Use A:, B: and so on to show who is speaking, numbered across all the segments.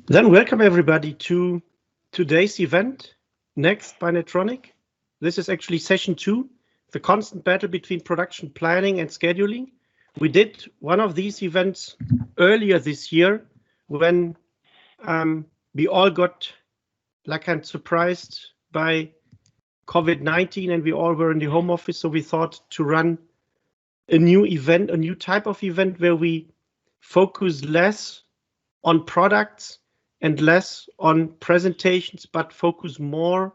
A: Then welcome everybody to today's event, Next by NETRONIC. This is actually session 2, the constant battle between production planning and scheduling. We did one of these events earlier this year when we all got kind of surprised by COVID-19 and we all were in the home office. So we thought to run a new event, a new type of event where we focus less on products and less on presentations, but focus more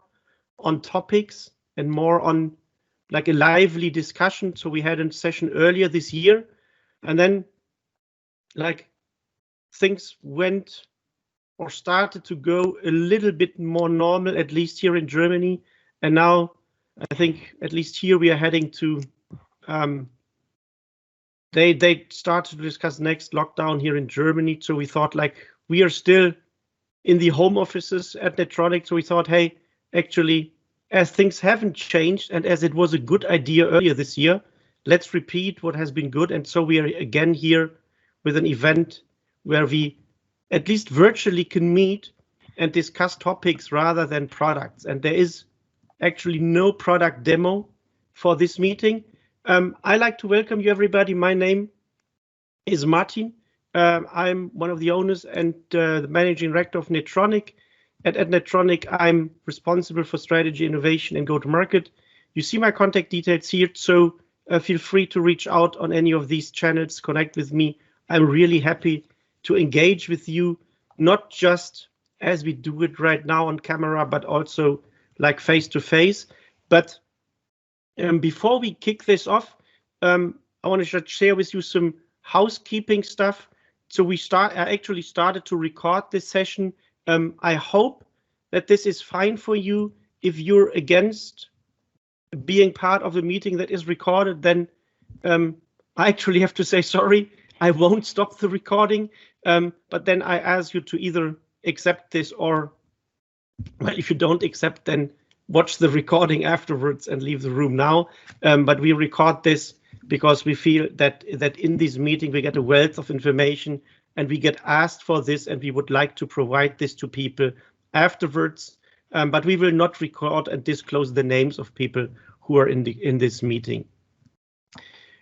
A: on topics and more on like a lively discussion. So we had a session earlier this year, and then like things went or started to go a little bit more normal, at least here in Germany. And now I think at least here we are heading to, they started to discuss next lockdown here in Germany. So we thought like we are still in the home offices at NETRONIC. So we thought, hey, actually, as things haven't changed and as it was a good idea earlier this year, let's repeat what has been good. And so we are again here with an event where we at least virtually can meet and discuss topics rather than products. And there is actually no product demo for this meeting. I like to welcome you, everybody. My name is Martin. I'm one of the owners and the managing director of NETRONIC. At NETRONIC, I'm responsible for strategy, innovation, and go-to-market. You see my contact details here, so feel free to reach out on any of these channels, connect with me. I'm really happy to engage with you, not just as we do it right now on camera, but also like face-to-face. But before we kick this off, I want to share with you some housekeeping stuff. So I actually started to record this session. I hope that this is fine for you. If you're against being part of a meeting that is recorded, then I actually have to say sorry. I won't stop the recording, but then I ask you to either accept this or, well, if you don't accept, then watch the recording afterwards and leave the room now. But we record this because we feel that in this meeting we get a wealth of information and we get asked for this and we would like to provide this to people afterwards. But we will not record and disclose the names of people who are in this meeting.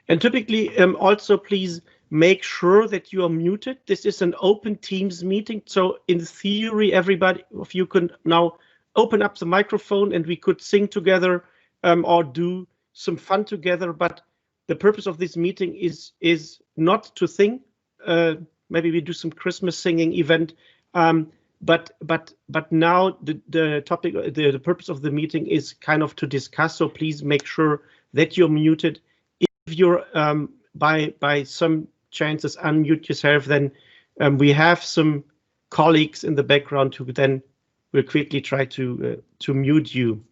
A: And typically also please make sure that you are muted. This is an open Teams meeting. So in theory, everybody of you can now open up the microphone and we could sing together or do some fun together. But the purpose of this meeting is not to sing. Maybe we do some Christmas singing event. But now the topic, the purpose of the meeting is kind of to discuss. So please make sure that you're muted. If you're by some chances unmute yourself, then we have some colleagues in the background who then will quickly try to mute you.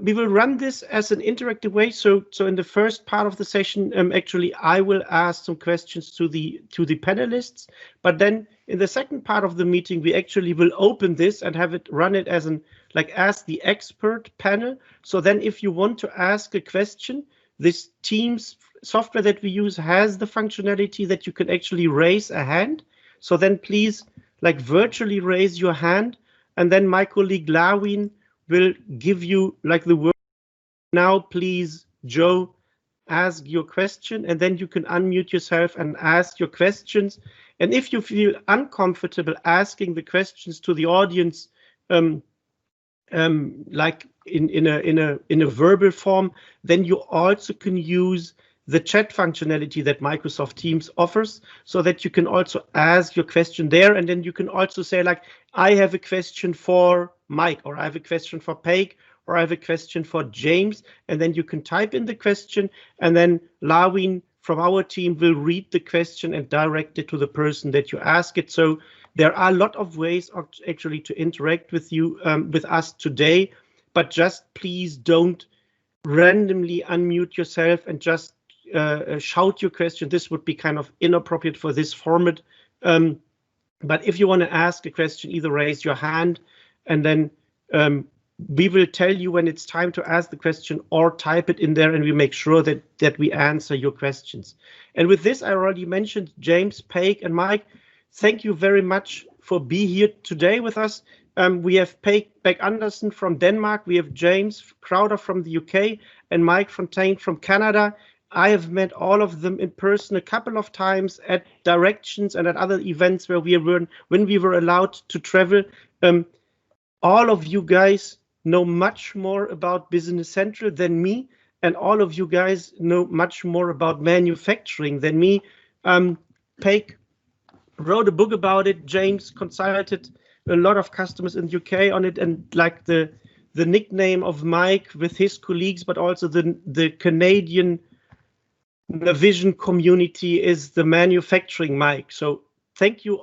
A: We will run this as an interactive way. So in the first part of the session, actually, I will ask some questions to the panelists. But then in the second part of the meeting, we actually will open this and have it run it as as the expert panel. So then if you want to ask a question, this Teams software that we use has the functionality that you can actually raise a hand. So then please virtually raise your hand, and then my colleague Lawin will give you the word. Now, please, Joe, ask your question, and then you can unmute yourself and ask your questions. And if you feel uncomfortable asking the questions to the audience, like in a verbal form, then you also can use the chat functionality that Microsoft Teams offers, so that you can also ask your question there, and then you can also say I have a question for Mike, or I have a question for Peik, or I have a question for James, and then you can type in the question, and then Lawin from our team will read the question and direct it to the person that you ask it. So there are a lot of ways actually to interact with you, with us today, but just please don't randomly unmute yourself and just shout your question. This would be kind of inappropriate for this format. But if you want to ask a question, either raise your hand and then we will tell you when it's time to ask the question, or type it in there and we make sure that we answer your questions. And with this, I already mentioned James, Peik, and Mike. Thank you very much for being here today with us. We have Peik Bech-Andersen from Denmark. We have James Crowter from the UK and Mike Fontaine from Canada. I have met all of them in person a couple of times at Directions and at other events where when we were allowed to travel. All of you guys know much more about Business Central than me, and all of you guys know much more about manufacturing than me. Peik wrote a book about it. James consulted a lot of customers in the UK on it, and like the nickname of Mike with his colleagues, but also the Canadian Navision community is the manufacturing Mike. So thank you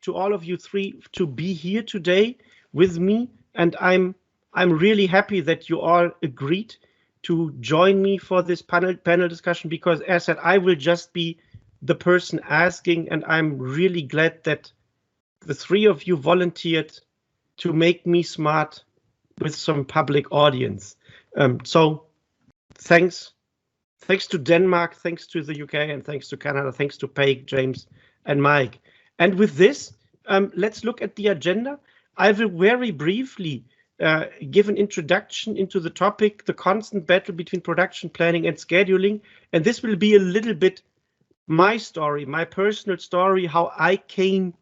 A: to all of you three to be here today with me, and I'm really happy that you all agreed to join me for this panel discussion, because as I said, I will just be the person asking, and I'm really glad that the three of you volunteered to make me smart with some public audience. So thanks to Denmark, thanks to the UK, and thanks to Canada, thanks to Peik, James, and Mike. And with this, let's look at the agenda. I will very briefly give an introduction into the topic, the constant battle between production planning and scheduling. And this will be a little bit my story, my personal story, how I came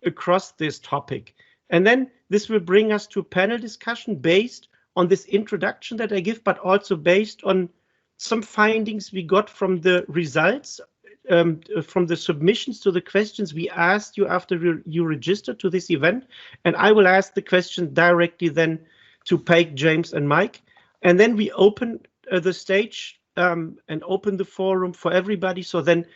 A: across this topic. And then this will bring us to a panel discussion based on this introduction that I give, but also based on some findings we got from the results, from the submissions to the questions we asked you after you registered to this event. And I will ask the question directly then to Peik, James, and Mike. And then we open the stage and open the forum for everybody. So then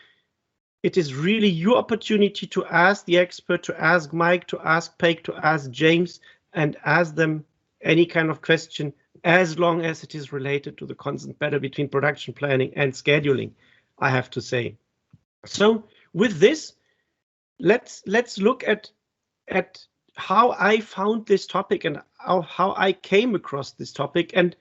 A: it is really your opportunity to ask the expert, to ask Mike, to ask Peik, to ask James, and ask them any kind of question, as long as it is related to the constant battle between production planning and scheduling, I have to say. So with this, let's look at how I found this topic and how I came across this topic, and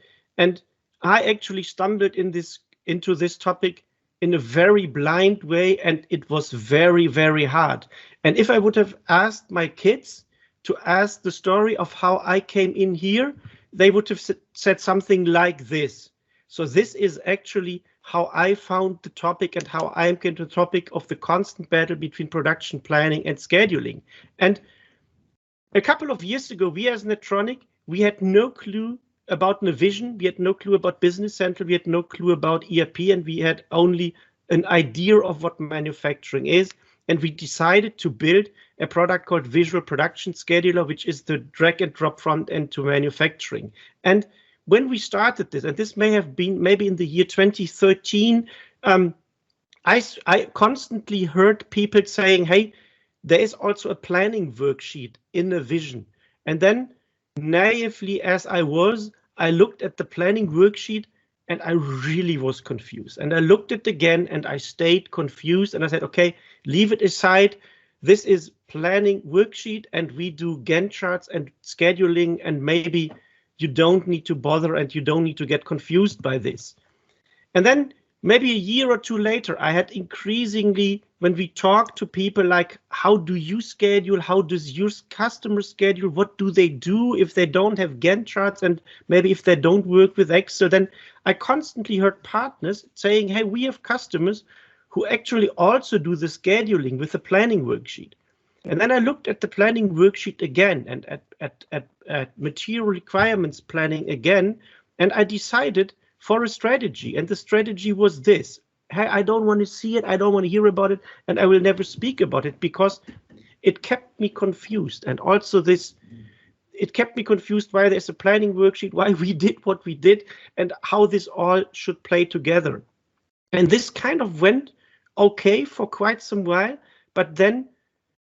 A: I actually stumbled into this topic in a very blind way, and it was very, very hard. And if I would have asked my kids to ask the story of how I came in here, they would have said something like this. So this is actually how I found the topic and how I came to the topic of the constant battle between production planning and scheduling. And a couple of years ago, we as NETRONIC, we had no clue about Navision, we had no clue about Business Central, we had no clue about ERP, and we had only an idea of what manufacturing is. And we decided to build a product called Visual Production Scheduler, which is the drag and drop front end to manufacturing. And when we started this, and this may have been maybe in the year 2013, I constantly heard people saying, hey, there is also a planning worksheet in Navision. And then naively as I was, I looked at the planning worksheet and I really was confused. And I looked at it again and I stayed confused, and I said, okay, leave it aside. This is planning worksheet and we do Gantt charts and scheduling, and maybe you don't need to bother and you don't need to get confused by this. And then maybe a year or two later, I had increasingly, when we talk to people like, how do you schedule? How does your customer schedule? What do they do if they don't have Gantt charts and maybe if they don't work with Excel? Then I constantly heard partners saying, hey, we have customers who actually also do the scheduling with the planning worksheet. And then I looked at the planning worksheet again and at material requirements planning again, and I decided for a strategy, and the strategy was this: hey, I don't want to see it, I don't want to hear about it, and I will never speak about it because it kept me confused. And also it kept me confused why there's a planning worksheet, why we did what we did, and how this all should play together. And this kind of went okay for quite some while, but then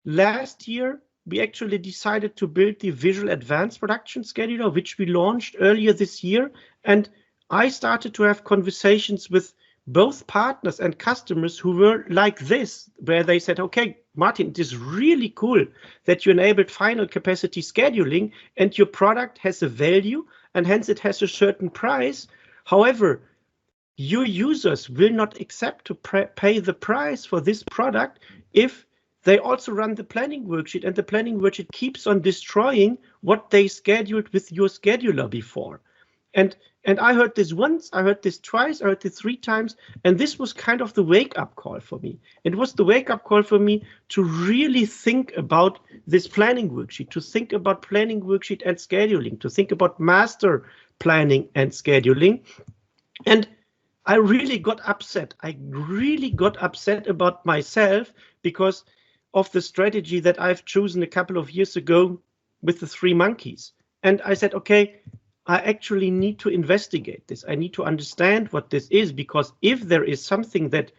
A: last year we actually decided to build the Visual Advanced Production Scheduler, which we launched earlier this year. And I started to have conversations with both partners and customers who were like this, where they said, okay, Martin, it is really cool that you enabled final capacity scheduling and your product has a value and hence it has a certain price. However, your users will not accept to pay the price for this product if they also run the planning worksheet, and the planning worksheet keeps on destroying what they scheduled with your scheduler before. And I heard this once, I heard this twice, I heard this 3 times, and this was kind of the wake-up call for me. It was the wake-up call for me to really think about this planning worksheet, to think about planning worksheet and scheduling, to think about master planning and scheduling. And I really got upset. I really got upset about myself because of the strategy that I've chosen a couple of years ago with the 3 monkeys. And I said, okay, I actually need to investigate this. I need to understand what this is, because if there is something that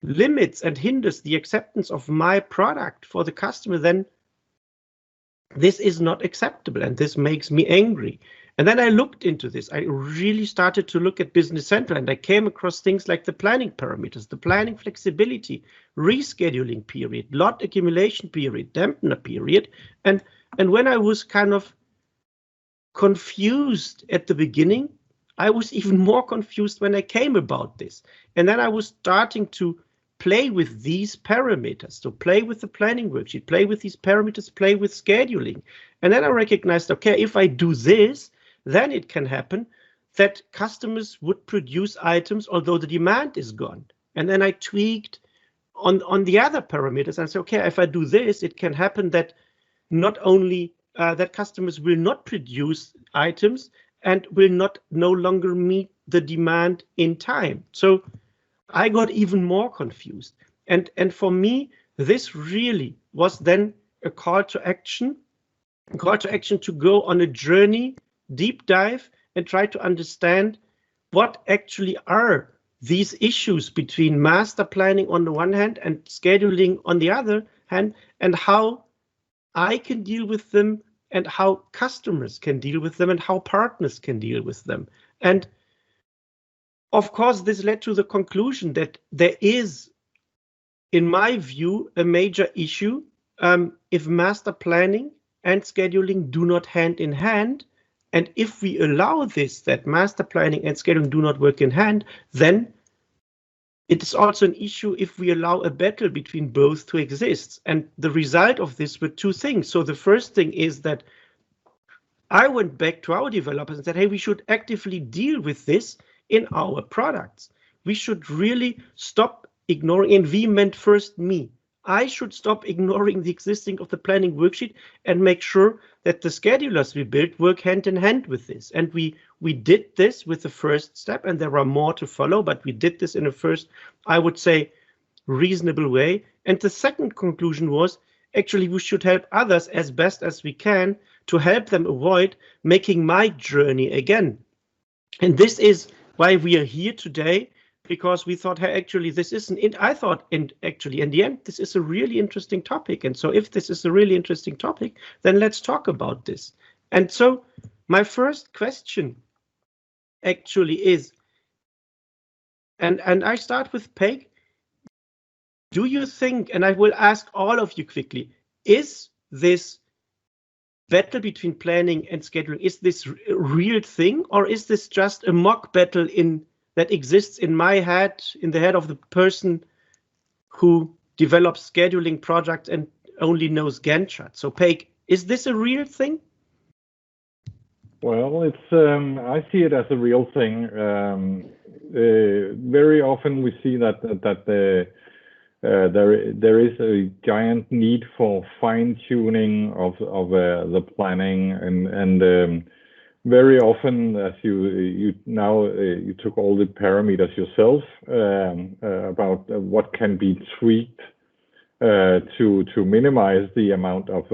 A: limits and hinders the acceptance of my product for the customer, then this is not acceptable and this makes me angry. And then I looked into this. I really started to look at Business Central, and I came across things like the planning parameters, the planning flexibility, rescheduling period, lot accumulation period, dampener period. And when I was kind of confused at the beginning, I was even more confused when I came about this. And then I was starting to play with these parameters, to play with the planning worksheet, play with these parameters, play with scheduling. And then I recognized, okay, if I do this, then it can happen that customers would produce items although the demand is gone. And then I tweaked on the other parameters and said, okay, if I do this, it can happen that not only that customers will not produce items and will no longer meet the demand in time. So I got even more confused. And for me, this really was then a call to action to go on a journey, deep dive, and try to understand what actually are these issues between master planning on the one hand and scheduling on the other hand, and how I can deal with them, and how customers can deal with them, and how partners can deal with them. And of course, this led to the conclusion that there is, in my view, a major issue if master planning and scheduling do not hand in hand. And if we allow this, that master planning and scheduling do not work in hand, then it is also an issue if we allow a battle between both to exist. And the result of this were 2 things. So the first thing is that I went back to our developers and said, hey, we should actively deal with this in our products. We should really stop ignoring, and we meant first me. I should stop ignoring the existing of the planning worksheet and make sure that the schedulers we built work hand in hand with this. And we did this with the first step, and there are more to follow, but we did this in a first, I would say, reasonable way. And the second conclusion was, actually, we should help others as best as we can to help them avoid making my journey again. And this is why we are here today, because we thought, hey, actually, this isn't it. I thought, and actually, in the end, this is a really interesting topic. And so if this is a really interesting topic, then let's talk about this. And so my first question actually is, and I start with Peik, do you think, and I will ask all of you quickly, is this battle between planning and scheduling, is this a real thing, or is this just a mock battle that exists in my head, in the head of the person who develops scheduling projects and only knows Gantt charts? So Peik, is this a real thing?
B: Well, it's I see it as a real thing. Very often we see that there is a giant need for fine-tuning of the planning, and very often, as you took all the parameters yourself about what can be tweaked to minimize the amount of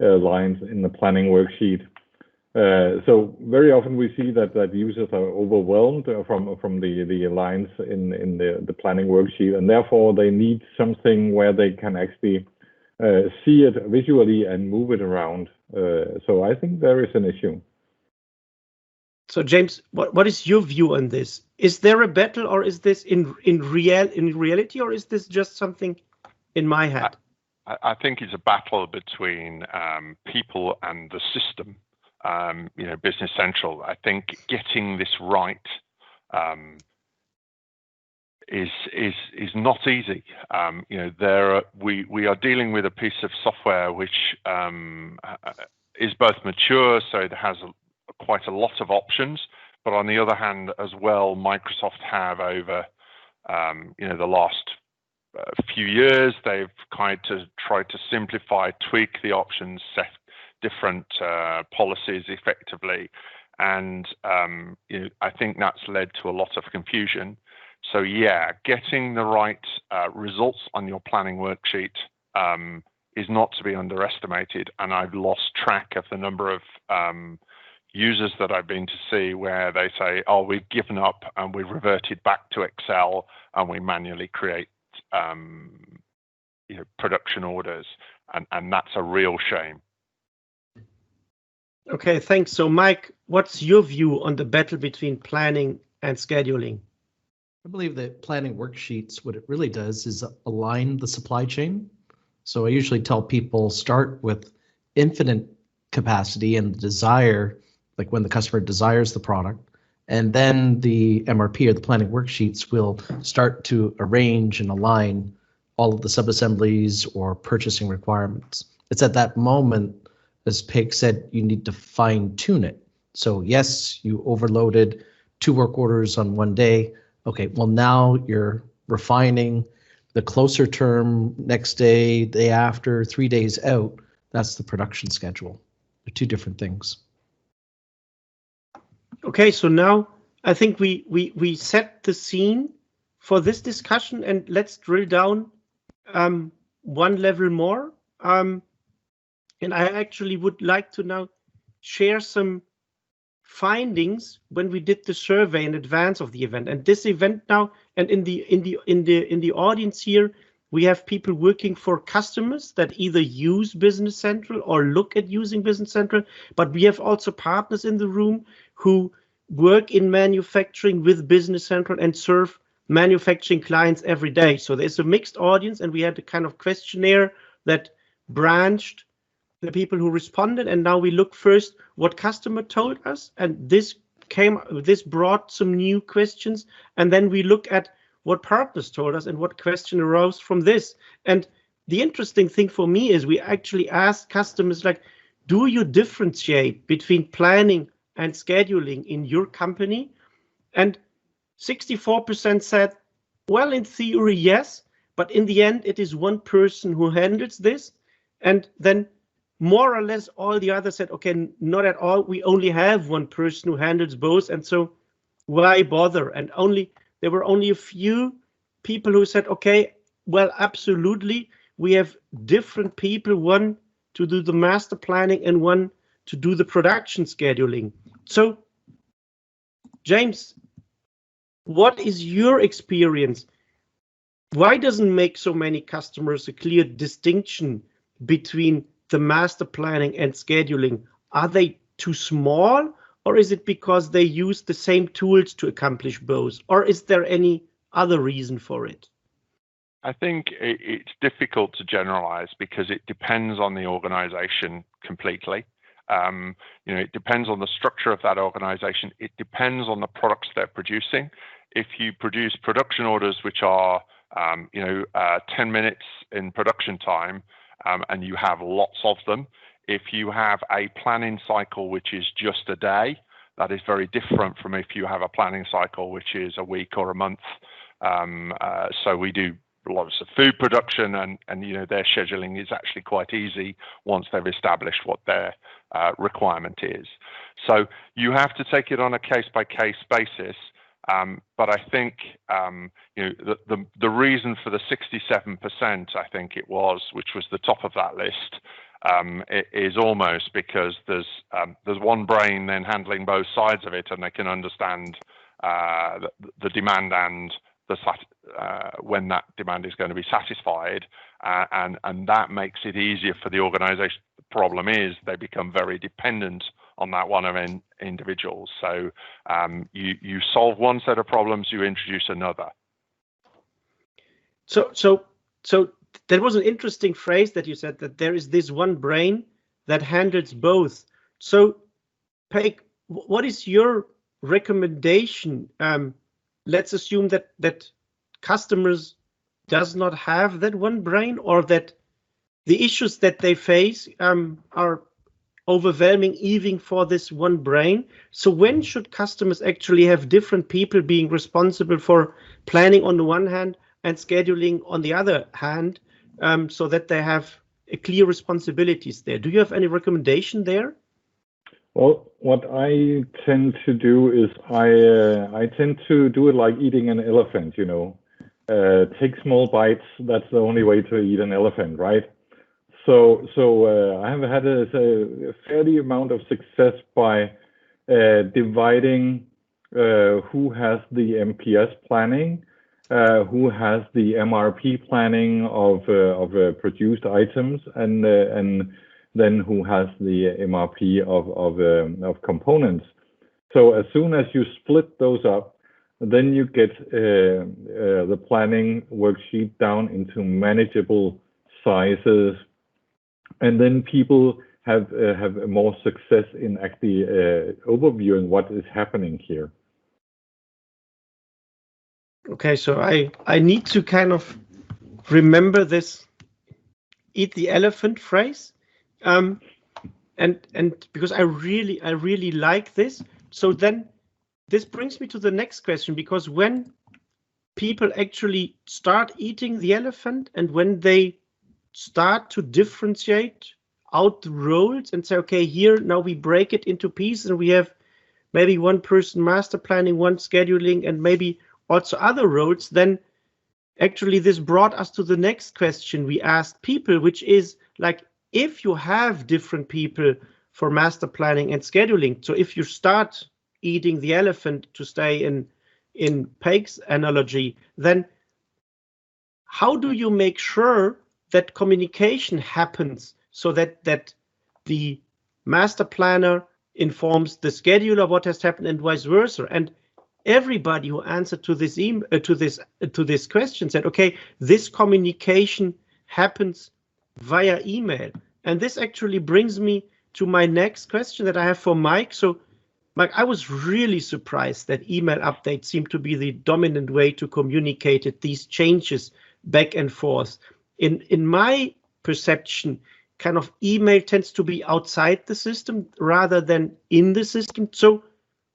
B: lines in the planning worksheet. So very often we see that users are overwhelmed from the lines in the planning worksheet, and therefore they need something where they can actually see it visually and move it around. So I think there is an issue.
A: So James, what is your view on this? Is there a battle, or is this in reality, or is this just something in my head?
C: I think it's a battle between people and the system. Business Central. I think getting this right is not easy. We are dealing with a piece of software which is both mature, so it has quite a lot of options, but on the other hand, as well, Microsoft have over the last few years, they've tried to simplify, tweak the options, set different policies effectively, and I think that's led to a lot of confusion. So yeah, getting the right results on your planning worksheet is not to be underestimated, and I've lost track of the number of users that I've been to see where they say, oh, we've given up and we've reverted back to Excel and we manually create production orders, and that's a real shame.
A: Okay, thanks. So Mike, what's your view on the battle between planning and scheduling?
D: I believe that planning worksheets, what it really does is align the supply chain. So I usually tell people start with infinite capacity and desire, like when the customer desires the product, and then the MRP or the planning worksheets will start to arrange and align all of the subassemblies or purchasing requirements. It's at that moment, as Peik said, you need to fine tune it. So yes, you overloaded 2 work orders on one day. Okay, well now you're refining the closer term, next day, day after, 3 days out. That's the production schedule. They're 2 different things.
A: Okay, so now I think we set the scene for this discussion, and let's drill down one level more. And I actually would like to now share some findings when we did the survey in advance of the event. And this event now, and in the audience here, we have people working for customers that either use Business Central or look at using Business Central, but we have also partners in the room who work in manufacturing with Business Central and serve manufacturing clients every day. So there's a mixed audience, and we had a kind of questionnaire that branched the people who responded, and now we look first what customer told us, and this brought some new questions, and then we look at what partners told us and what question arose from this. And the interesting thing for me is we actually asked customers, like, do you differentiate between planning and scheduling in your company? And 64% said, well, in theory, yes, but in the end, it is one person who handles this. And then more or less all the others said, okay, not at all. We only have one person who handles both. And so why bother? And there were only a few people who said, okay, well, absolutely. We have different people, one to do the master planning and one to do the production scheduling. So, James, what is your experience? Why doesn't make so many customers a clear distinction between the master planning and scheduling? Are they too small, or is it because they use the same tools to accomplish both, or is there any other reason for it?
C: I think it's difficult to generalize because it depends on the organization completely. It depends on the structure of that organization. It depends on the products they're producing. If you produce production orders which are 10 minutes in production time, and you have lots of them, if you have a planning cycle which is just a day, that is very different from if you have a planning cycle which is a week or a month. So we do lots of food production, and their scheduling is actually quite easy once they've established what their requirement is. So you have to take it on a case-by-case basis. But I think the reason for the 67%, I think it was, which was the top of that list, is almost because there's one brain then handling both sides of it, and they can understand the demand and when that demand is going to be satisfied, and that makes it easier for the organization. The problem is they become very dependent on that one of individuals. So you solve one set of problems, you introduce another.
A: So that was an interesting phrase that you said, that there is this one brain that handles both. So, Peik, what is your recommendation? Let's assume that customers does not have that one brain, or that the issues that they face are overwhelming even for this one brain? So when should customers actually have different people being responsible for planning on the one hand and scheduling on the other hand, so that they have clear responsibilities there? Do you have any recommendation there?
B: Well, what I tend to do is I tend to do it like eating an elephant, you know. Take small bites. That's the only way to eat an elephant, right? So I have had a fairly amount of success by dividing who has the MPS planning, who has the MRP planning of produced items, and then who has the MRP of components. So as soon as you split those up, then you get the planning worksheet down into manageable sizes, and then people have more success in actually overviewing what is happening here.
A: Okay, so I need to kind of remember this "eat the elephant" phrase, and because I really like this. So then this brings me to the next question, because when people actually start eating the elephant and when they start to differentiate out the roles and say, okay, here now we break it into pieces and we have maybe one person master planning, one scheduling, and maybe also other roles, then actually this brought us to the next question we asked people, which is like, if you have different people for master planning and scheduling, so if you start eating the elephant, to stay in Peik's analogy, then how do you make sure that communication happens so that the master planner informs the scheduler what has happened and vice versa? And everybody who answered to this to this question said, okay, this communication happens via email. And this actually brings me to my next question that I have for Mike. So Mike, I was really surprised that email updates seem to be the dominant way to communicate it, these changes back and forth. In my perception, kind of email tends to be outside the system rather than in the system. So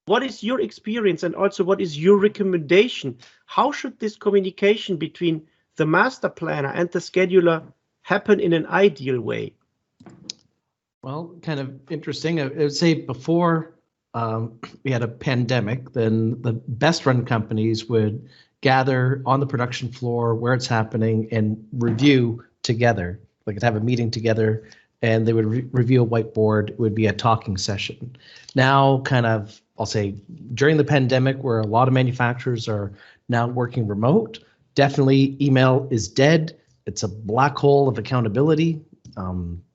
A: what is your experience, and also what is your recommendation? How should this communication between the master planner and the scheduler happen in an ideal way?
D: Well, kind of interesting. I would say before we had a pandemic, then the best run companies would gather on the production floor where it's happening and review together. They could have a meeting together and they would review a whiteboard. It would be a talking session. Now, kind of, I'll say during the pandemic, where a lot of manufacturers are now working remote, definitely email is dead. It's a black hole of accountability.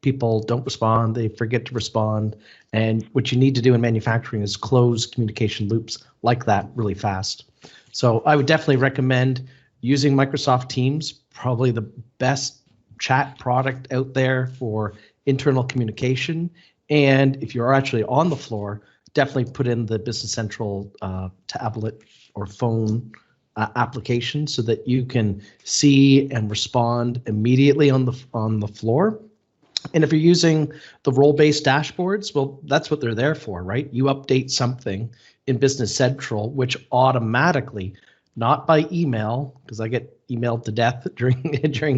D: People don't respond, they forget to respond. And what you need to do in manufacturing is close communication loops like that really fast. So I would definitely recommend using Microsoft Teams, probably the best chat product out there for internal communication. And if you're actually on the floor, definitely put in the Business Central tablet or phone application so that you can see and respond immediately on the floor. And if you're using the role-based dashboards, well, that's what they're there for, right? You update something in Business Central, which automatically, not by email, because I get emailed to death during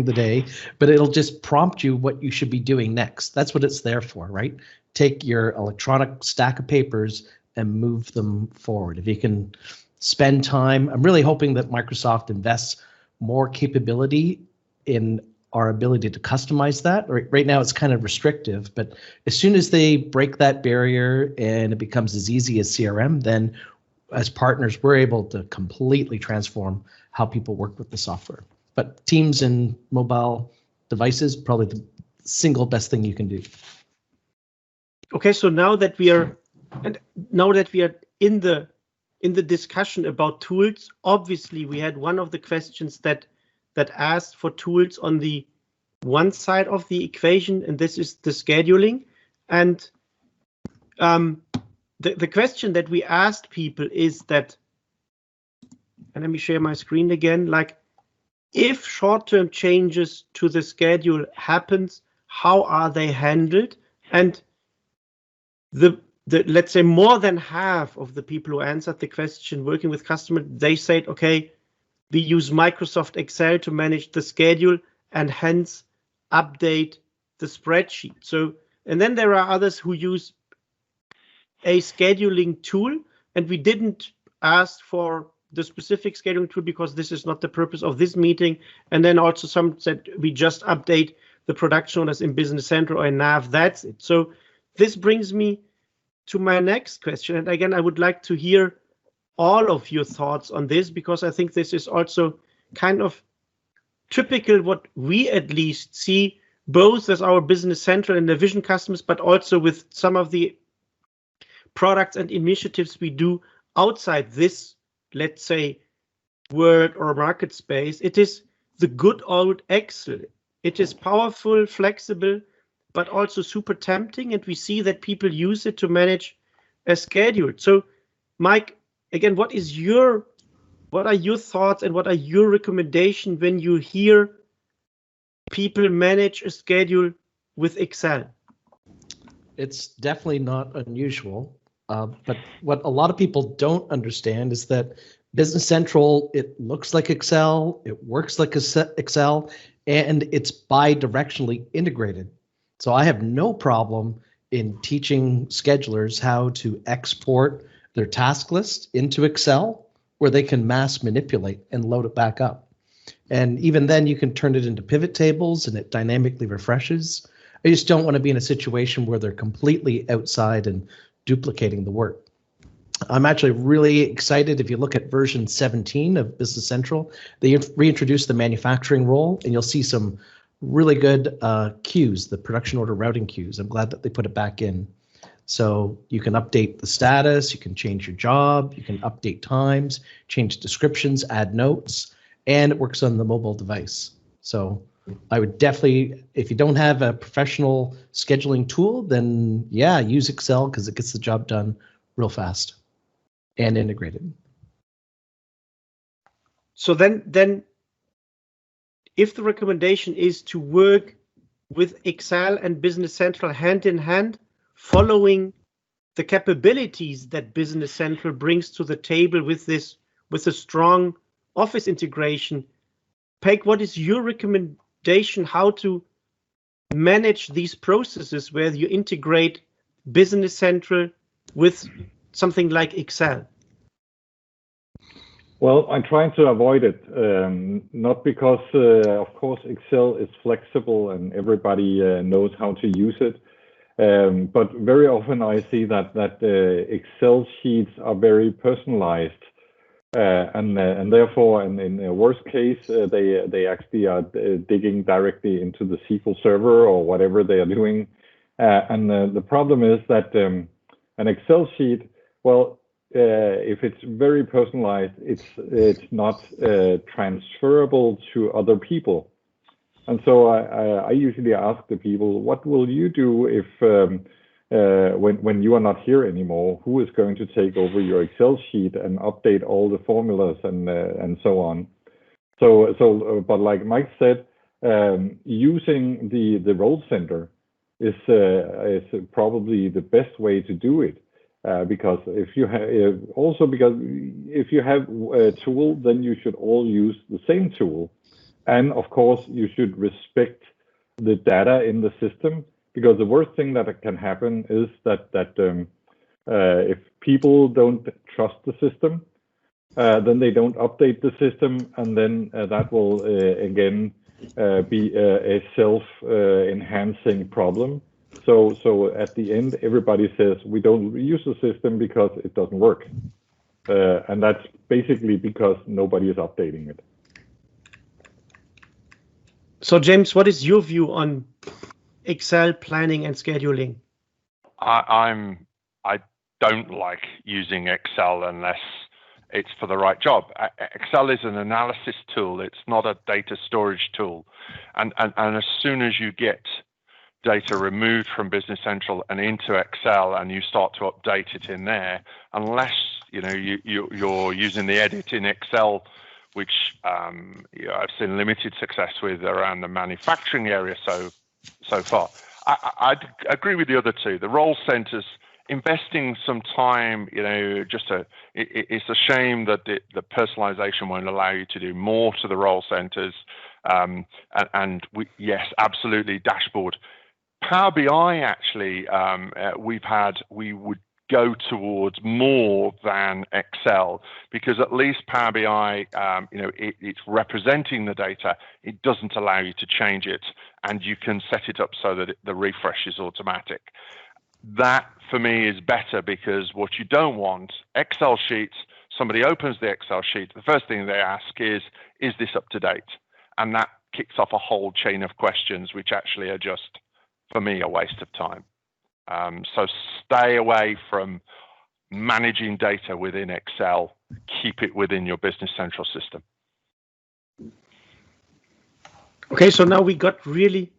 D: the day, but it'll just prompt you what you should be doing next. That's what it's there for, right? Take your electronic stack of papers and move them forward. If you can spend time, I'm really hoping that Microsoft invests more capability in our ability to customize that. Right now it's kind of restrictive, but as soon as they break that barrier and it becomes as easy as CRM, then as partners, we're able to completely transform how people work with the software. But Teams and mobile devices, probably the single best thing you can do.
A: Okay, so now that we are in the discussion about tools, obviously we had one of the questions that asked for tools on the one side of the equation, and this is the scheduling. And the question that we asked people is that, and let me share my screen again, like, if short-term changes to the schedule happens, how are they handled? And the let's say more than half of the people who answered the question working with customers, they said, okay, we use Microsoft Excel to manage the schedule and hence update the spreadsheet. So, and then there are others who use a scheduling tool, and we didn't ask for the specific scheduling tool because this is not the purpose of this meeting. And then also some said we just update the production orders in Business Central or in NAV, that's it. So this brings me to my next question. And again, I would like to hear all of your thoughts on this, because I think this is also kind of typical what we at least see both as our Business Central and the Vision customers, but also with some of the products and initiatives we do outside this, let's say, world or market space. It is the good old Excel. It is powerful, flexible, but also super tempting. And we see that people use it to manage a schedule. So, Mike, again, what are your thoughts and what are your recommendations when you hear people manage a schedule with Excel?
D: It's definitely not unusual. But what a lot of people don't understand is that Business Central, it looks like Excel, it works like Excel, and it's bi-directionally integrated. So I have no problem in teaching schedulers how to export their task list into Excel, where they can mass manipulate and load it back up. And even then you can turn it into pivot tables and it dynamically refreshes. I just don't want to be in a situation where they're completely outside and duplicating the work. I'm actually really excited. If you look at version 17 of Business Central, they reintroduced the manufacturing role, and you'll see some really good queues, the production order routing queues. I'm glad that they put it back in. So you can update the status, you can change your job, you can update times, change descriptions, add notes, and it works on the mobile device. So I would definitely, if you don't have a professional scheduling tool, then yeah, use Excel because it gets the job done real fast and integrated.
A: So then if the recommendation is to work with Excel and Business Central hand in hand, following the capabilities that Business Central brings to the table with a strong Office integration, Peik, what is your recommendation how to manage these processes where you integrate Business Central with something like Excel?
B: Well, I'm trying to avoid it, not because, of course, Excel is flexible and everybody knows how to use it. But very often I see that Excel sheets are very personalized, and therefore, in the worst case, they actually are digging directly into the SQL Server or whatever they are doing. And the problem is that an Excel sheet, well, if it's very personalized, it's not transferable to other people. And so I usually ask the people, what will you do if when you are not here anymore, who is going to take over your Excel sheet and update all the formulas and so on? So but like Mike said, using the role center is probably the best way to do it. Because if you have a tool, then you should all use the same tool. And of course, you should respect the data in the system, because the worst thing that can happen is that if people don't trust the system, then they don't update the system, and then that will again be a self-enhancing problem. So at the end, everybody says we don't use the system because it doesn't work, and that's basically because nobody is updating it.
A: So James, what is your view on Excel planning and scheduling?
C: I don't like using Excel unless it's for the right job. Excel is an analysis tool. It's not a data storage tool. And as soon as you get data removed from Business Central and into Excel and you start to update it in there, unless you're using the edit in Excel which I've seen limited success with around the manufacturing area so far. I'd agree with the other two. The role centers, investing some time, it's a shame that the personalization won't allow you to do more to the role centers. Yes, absolutely, dashboard. Power BI actually, we would go towards more than Excel, because at least Power BI, it's representing the data. It doesn't allow you to change it, and you can set it up so that the refresh is automatic. That for me is better, because what you don't want, Excel sheets, somebody opens the Excel sheet, the first thing they ask is this up to date? And that kicks off a whole chain of questions, which actually are just, for me, a waste of time. So stay away from managing data within Excel. Keep it within your Business Central system.
A: Okay, so now we got really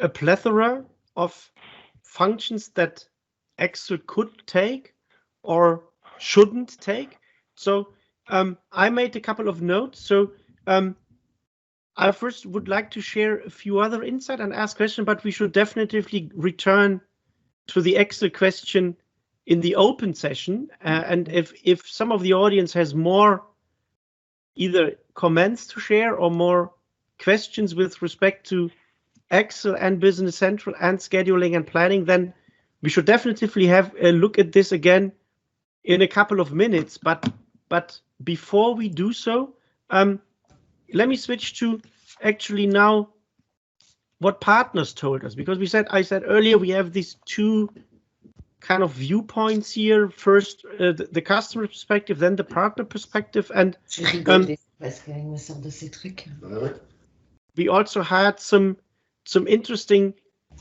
A: a plethora of functions that Excel could take or shouldn't take. So I made a couple of notes. So I first would like to share a few other insights and ask questions, but we should definitely return to the Excel question in the open session. And if some of the audience has more either comments to share or more questions with respect to Excel and Business Central and scheduling and planning, then we should definitely have a look at this again in a couple of minutes. But before we do so, let me switch to actually now what partners told us, because I said earlier we have these two kind of viewpoints here. First, the customer perspective, then the partner perspective, and we also had some interesting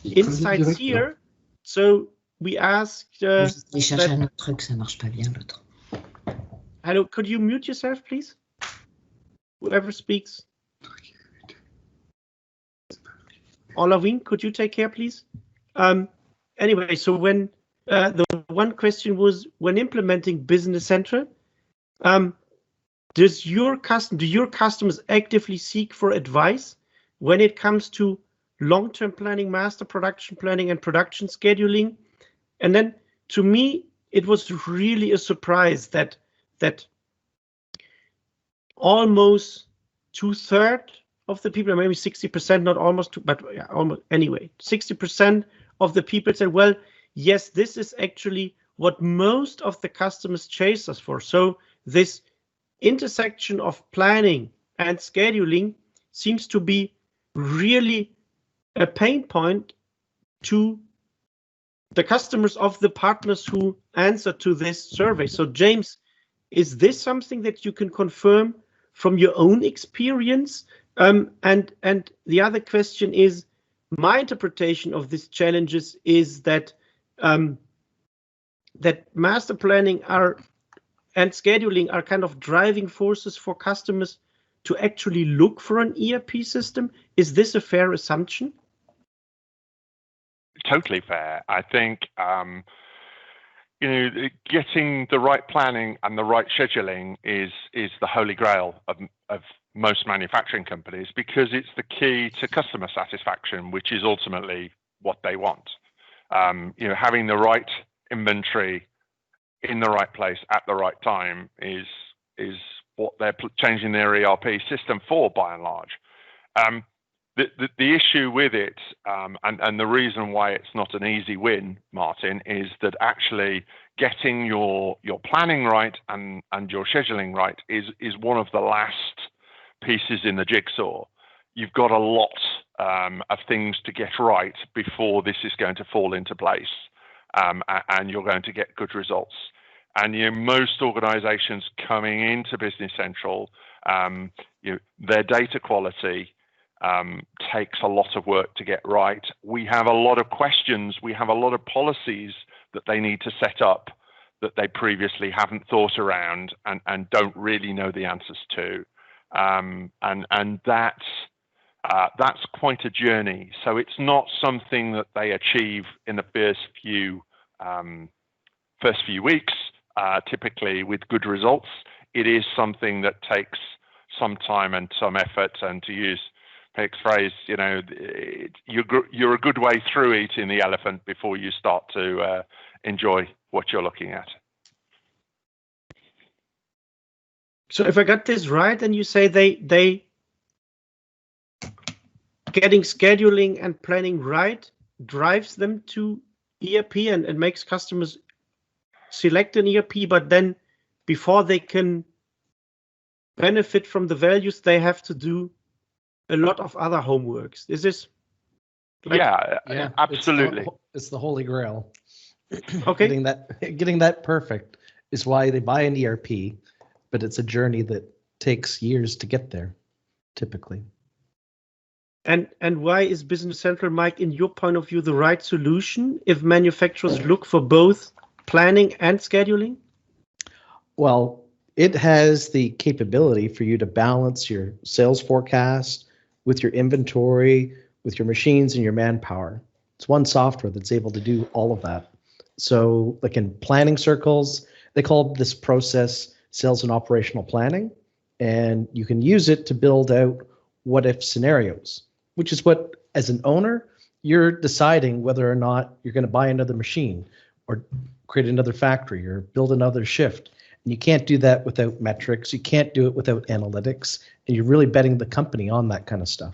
A: insights here. So we asked. Hello, could you mute yourself, please? Whoever speaks. Olavin, could you take care, please? Anyway, so when the one question was, when implementing Business Central, do your customers actively seek for advice when it comes to long-term planning, master production planning, and production scheduling? And then, to me, it was really a surprise that almost 2/3 of the people, maybe 60%, not almost, but almost anyway, 60% of the people said, well, yes, this is actually what most of the customers chase us for. So this intersection of planning and scheduling seems to be really a pain point to the customers of the partners who answer to this survey. So James, is this something that you can confirm from your own experience? And the other question is, my interpretation of these challenges is that that master planning and scheduling are kind of driving forces for customers to actually look for an ERP system. Is this a fair assumption?
C: Totally fair. I think getting the right planning and the right scheduling is the holy grail of most manufacturing companies, because it's the key to customer satisfaction, which is ultimately what they want. Having the right inventory in the right place at the right time is what they're changing their ERP system for, by and large. The issue with it, and the reason why it's not an easy win, Martin, is that actually getting your planning right and your scheduling right is one of the last pieces in the jigsaw. You've got a lot of things to get right before this is going to fall into place, and you're going to get good results. And most organizations coming into Business Central, their data quality takes a lot of work to get right. We have a lot of questions. We have a lot of policies that they need to set up that they previously haven't thought around and don't really know the answers to. And that's quite a journey. So it's not something that they achieve in the first few weeks, typically with good results. It is something that takes some time and some effort, and to use Peik's phrase, you're a good way through eating the elephant before you start to enjoy what you're looking at.
A: So if I got this right, then you say they getting scheduling and planning right drives them to ERP and makes customers select an ERP, but then before they can benefit from the values, they have to do a lot of other homeworks. Is this?
C: Yeah, absolutely.
D: It's the holy grail.
A: Okay.
D: Getting that perfect is why they buy an ERP, but it's a journey that takes years to get there, typically.
A: And why is Business Central, Mike, in your point of view, the right solution if manufacturers look for both planning and scheduling?
D: Well, it has the capability for you to balance your sales forecast with your inventory, with your machines and your manpower. It's one software that's able to do all of that. So like in planning circles, they call this process sales and operational planning, and you can use it to build out what if scenarios, which is what, as an owner, you're deciding whether or not you're going to buy another machine or create another factory or build another shift. And you can't do that without metrics. You can't do it without analytics. And you're really betting the company on that kind of stuff.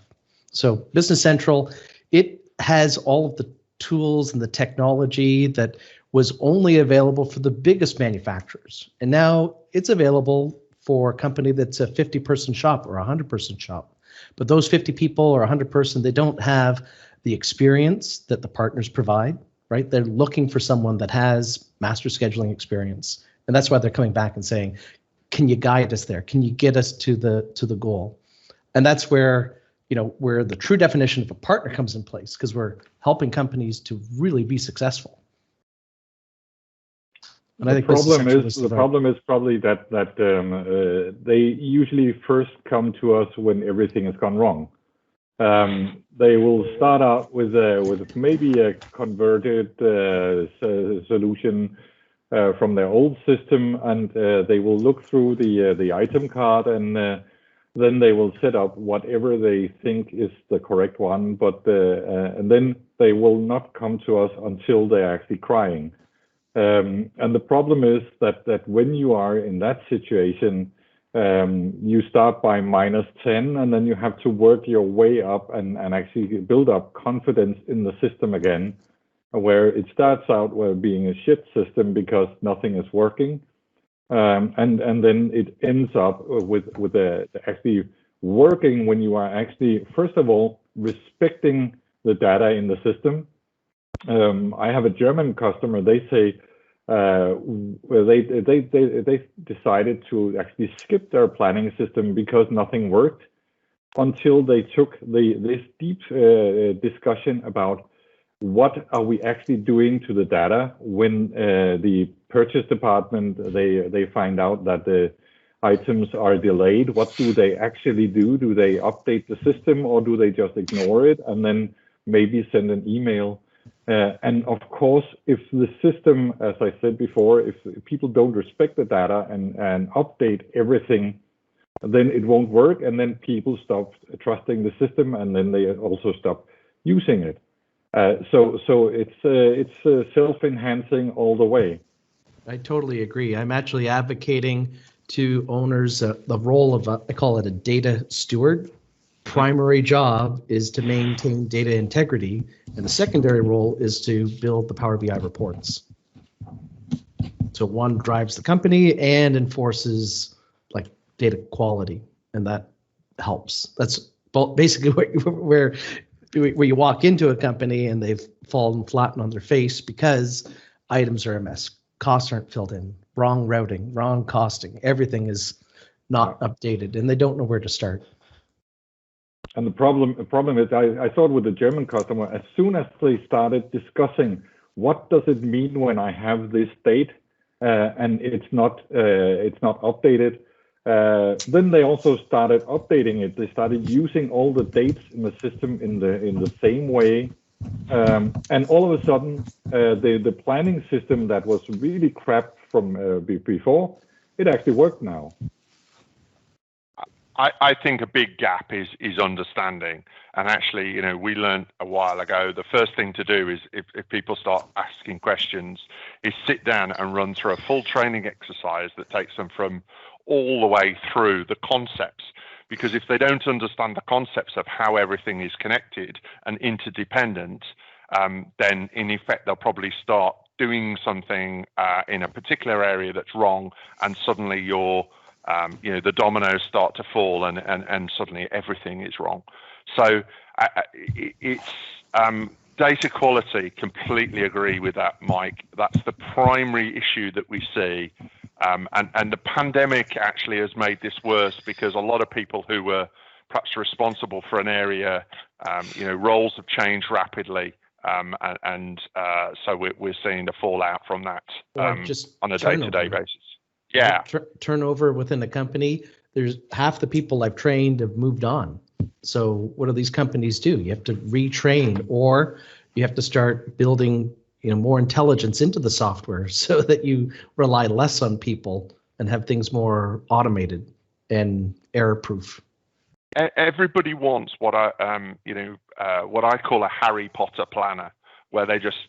D: So Business Central, it has all of the tools and the technology that was only available for the biggest manufacturers. And now it's available for a company that's a 50-person shop or a 100-person shop. But those 50 people or 100-person, they don't have the experience that the partners provide, right? They're looking for someone that has master scheduling experience. And that's why they're coming back and saying, can you guide us there? Can you get us to the goal? And that's where, where the true definition of a partner comes in place, because we're helping companies to really be successful. And
B: the problem is probably that they usually first come to us when everything has gone wrong. They will start out with maybe a converted solution from their old system, and they will look through the item card, and then they will set up whatever they think is the correct one. But and then they will not come to us until they're actually crying. And the problem is that when you are in that situation, you start by -10, and then you have to work your way up and actually build up confidence in the system again, where it starts out being a shit system because nothing is working, and then it ends up with actually working when you are actually, first of all, respecting the data in the system. I have a German customer. They say they decided to actually skip their planning system because nothing worked, until they took this deep discussion about what are we actually doing to the data when the purchase department, they find out that the items are delayed. What do they actually do? Do they update the system, or do they just ignore it and then maybe send an email? And of course, if the system, as I said before, if people don't respect the data and update everything, then it won't work, and then people stop trusting the system, and then they also stop using it. So it's self-enhancing all the way.
D: I totally agree. I'm actually advocating to owners the role of I call it a data steward. Primary job is to maintain data integrity, and the secondary role is to build the Power BI reports. So one drives the company and enforces like data quality, and that helps. That's basically where you walk into a company and they've fallen flat on their face because items are a mess, costs aren't filled in, wrong routing, wrong costing, everything is not updated, and they don't know where to start.
B: And the problem is, I thought with the German customer, as soon as they started discussing what does it mean when I have this date and it's not updated, then they also started updating it. They started using all the dates in the system in the same way, and all of a sudden, the planning system that was really crap from before, it actually worked now.
C: I think a big gap is understanding. And actually, we learned a while ago, the first thing to do is if people start asking questions is sit down and run through a full training exercise that takes them from all the way through the concepts. Because if they don't understand the concepts of how everything is connected and interdependent, then in effect, they'll probably start doing something in a particular area that's wrong, and suddenly the dominoes start to fall, and suddenly everything is wrong. So it's data quality. Completely agree with that, Mike. That's the primary issue that we see. And the pandemic actually has made this worse because a lot of people who were perhaps responsible for an area, roles have changed rapidly. So we're seeing the fallout from that
D: just
C: on a day-to-day basis.
D: Yeah. Turnover within the company. There's half the people I've trained have moved on. So what do these companies do? You have to retrain, or you have to start building more intelligence into the software so that you rely less on people and have things more automated and error-proof.
C: Everybody wants what I call a Harry Potter planner, where they just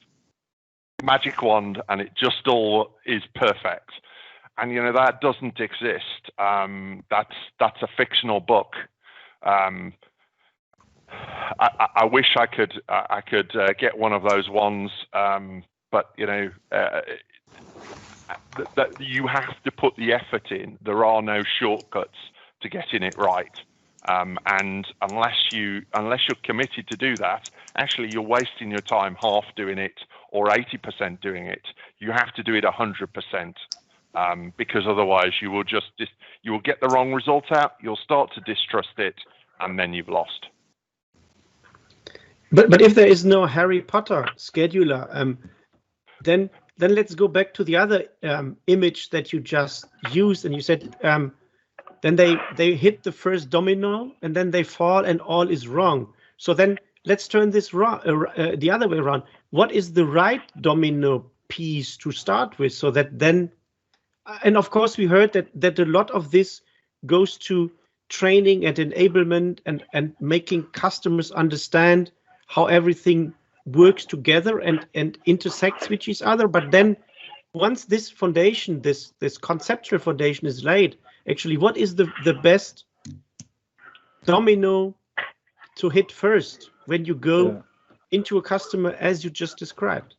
C: magic wand and it just all is perfect. And that doesn't exist. That's a fictional book. I wish I could get one of those ones, but that you have to put the effort in. There are no shortcuts to getting it right, and unless you're committed to do that, actually you're wasting your time half doing it or 80% doing it. You have to do it 100%, because otherwise you will get the wrong result out. You'll start to distrust it, and then you've lost.
A: But if there is no Harry Potter scheduler, then let's go back to the other image that you just used, and you said then they hit the first domino and then they fall and all is wrong. So then let's turn this the other way around. What is the right domino piece to start with, so that then, and of course we heard that a lot of this goes to training and enablement and making customers understand how everything works together and intersects with each other. But then once this foundation, this conceptual foundation is laid, actually, what is the best domino to hit first when you go into a customer as you just described?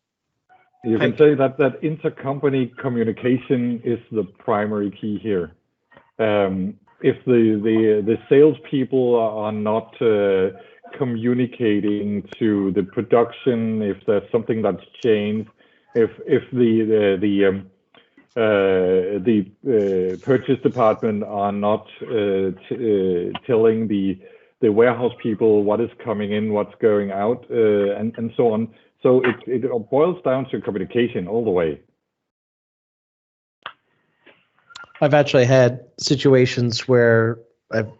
B: You can say that intercompany communication is the primary key here. If the salespeople are not communicating to the production, if there's something that's changed, if the purchase department are not telling the warehouse people what is coming in, what's going out, and so on. So it boils down to communication all the way.
D: I've actually had situations where I've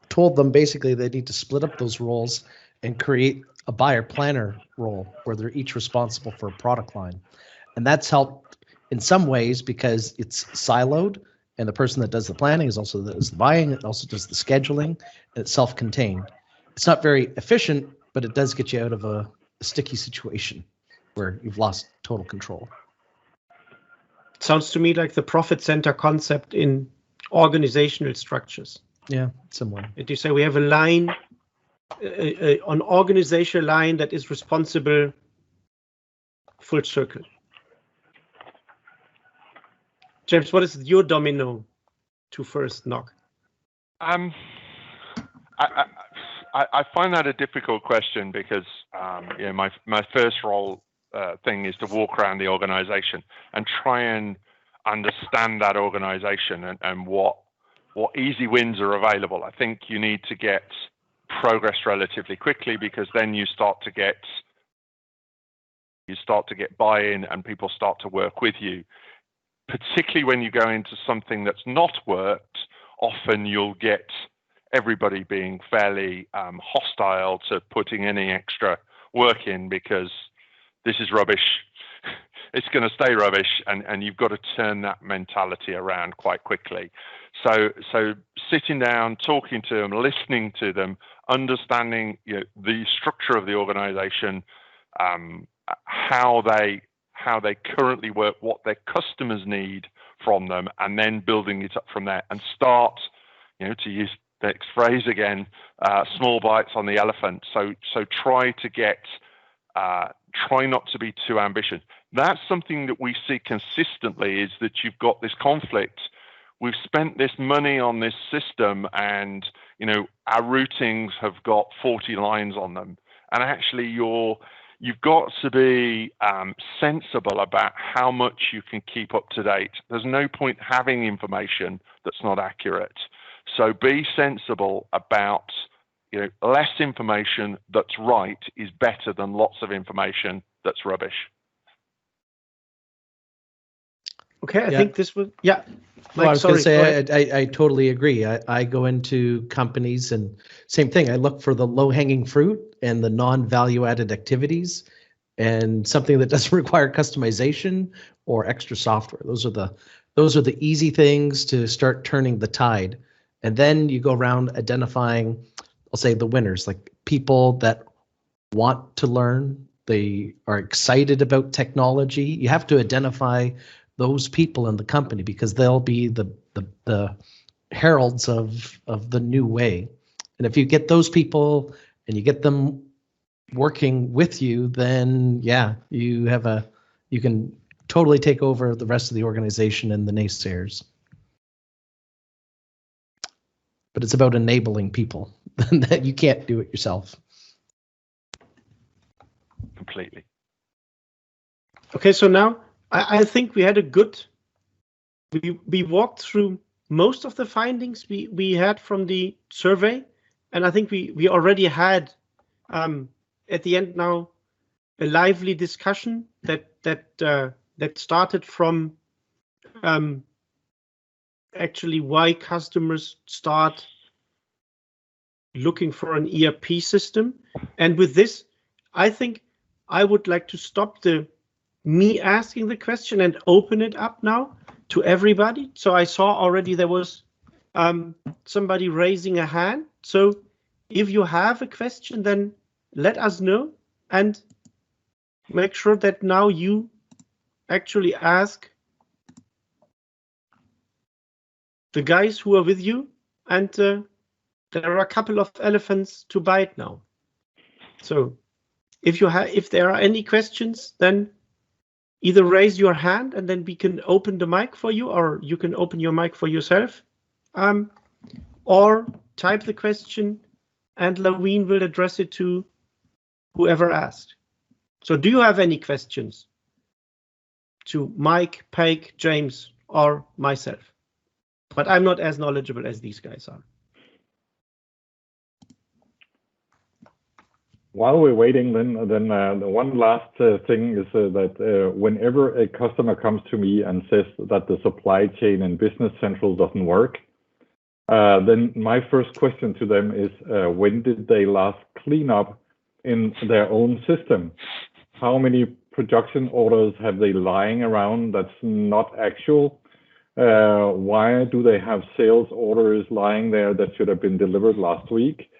D: told them basically they need to split up those roles and create a buyer planner role where they're each responsible for a product line. And that's helped in some ways because it's siloed, and the person that does the planning is also does the buying, it also does the scheduling, and it's self-contained. It's not very efficient, but it does get you out of a sticky situation where you've lost total control.
A: Sounds to me like the profit center concept in organizational structures.
D: Yeah, similar.
A: And you say we have a line, an organizational line that is responsible full circle. James, what is your domino to first knock?
C: I find that a difficult question because my first role thing is to walk around the organization and try and understand that organization and what easy wins are available. I think you need to get progress relatively quickly, because then you start to get buy-in and people start to work with you. Particularly when you go into something that's not worked, often you'll get everybody being fairly hostile to putting any extra work in, because this is rubbish. it's going to stay rubbish, and you've got to turn that mentality around quite quickly. So sitting down, talking to them, listening to them, understanding the structure of the organization, how they currently work, what their customers need from them, and then building it up from there, and start, to use the phrase again, small bites on the elephant. So try not to be too ambitious. That's something that we see consistently, is that you've got this conflict. We've spent this money on this system, and our routings have got 40 lines on them, and actually you've got to be sensible about how much you can keep up to date. There's no point having information that's not accurate. So be sensible about, less information that's right is better than lots of information that's rubbish.
A: Okay, I think this was, yeah.
D: Well, I was going to say, I totally agree. I go into companies and same thing. I look for the low-hanging fruit and the non-value-added activities, and something that doesn't require customization or extra software. Those are the easy things to start turning the tide. And then you go around identifying, I'll say, the winners, like people that want to learn. They are excited about technology. You have to identify those people in the company, because they'll be the heralds of the new way. And if you get those people and you get them working with you, then yeah, you can totally take over the rest of the organization and the naysayers. But it's about enabling people that you can't do it yourself.
C: Completely.
A: Okay, so now I think we had a good, we walked through most of the findings we had from the survey, and I think we already had at the end now a lively discussion that started from actually why customers start looking for an ERP system. And with this, I think I would like to stop me asking the question and open it up now to everybody. So I saw already there was somebody raising a hand. So if you have a question, then let us know and make sure that now you actually ask the guys who are with you, and there are a couple of elephants to bite now. So if there are any questions, then either raise your hand and then we can open the mic for you, or you can open your mic for yourself, or type the question and Laween will address it to whoever asked. So do you have any questions to Mike, Peik, James, or myself? But I'm not as knowledgeable as these guys are.
B: While we're waiting, then the one last thing is that whenever a customer comes to me and says that the supply chain in Business Central doesn't work, then my first question to them is, when did they last clean up in their own system? How many production orders have they lying around that's not actual? Why do they have sales orders lying there that should have been delivered last week?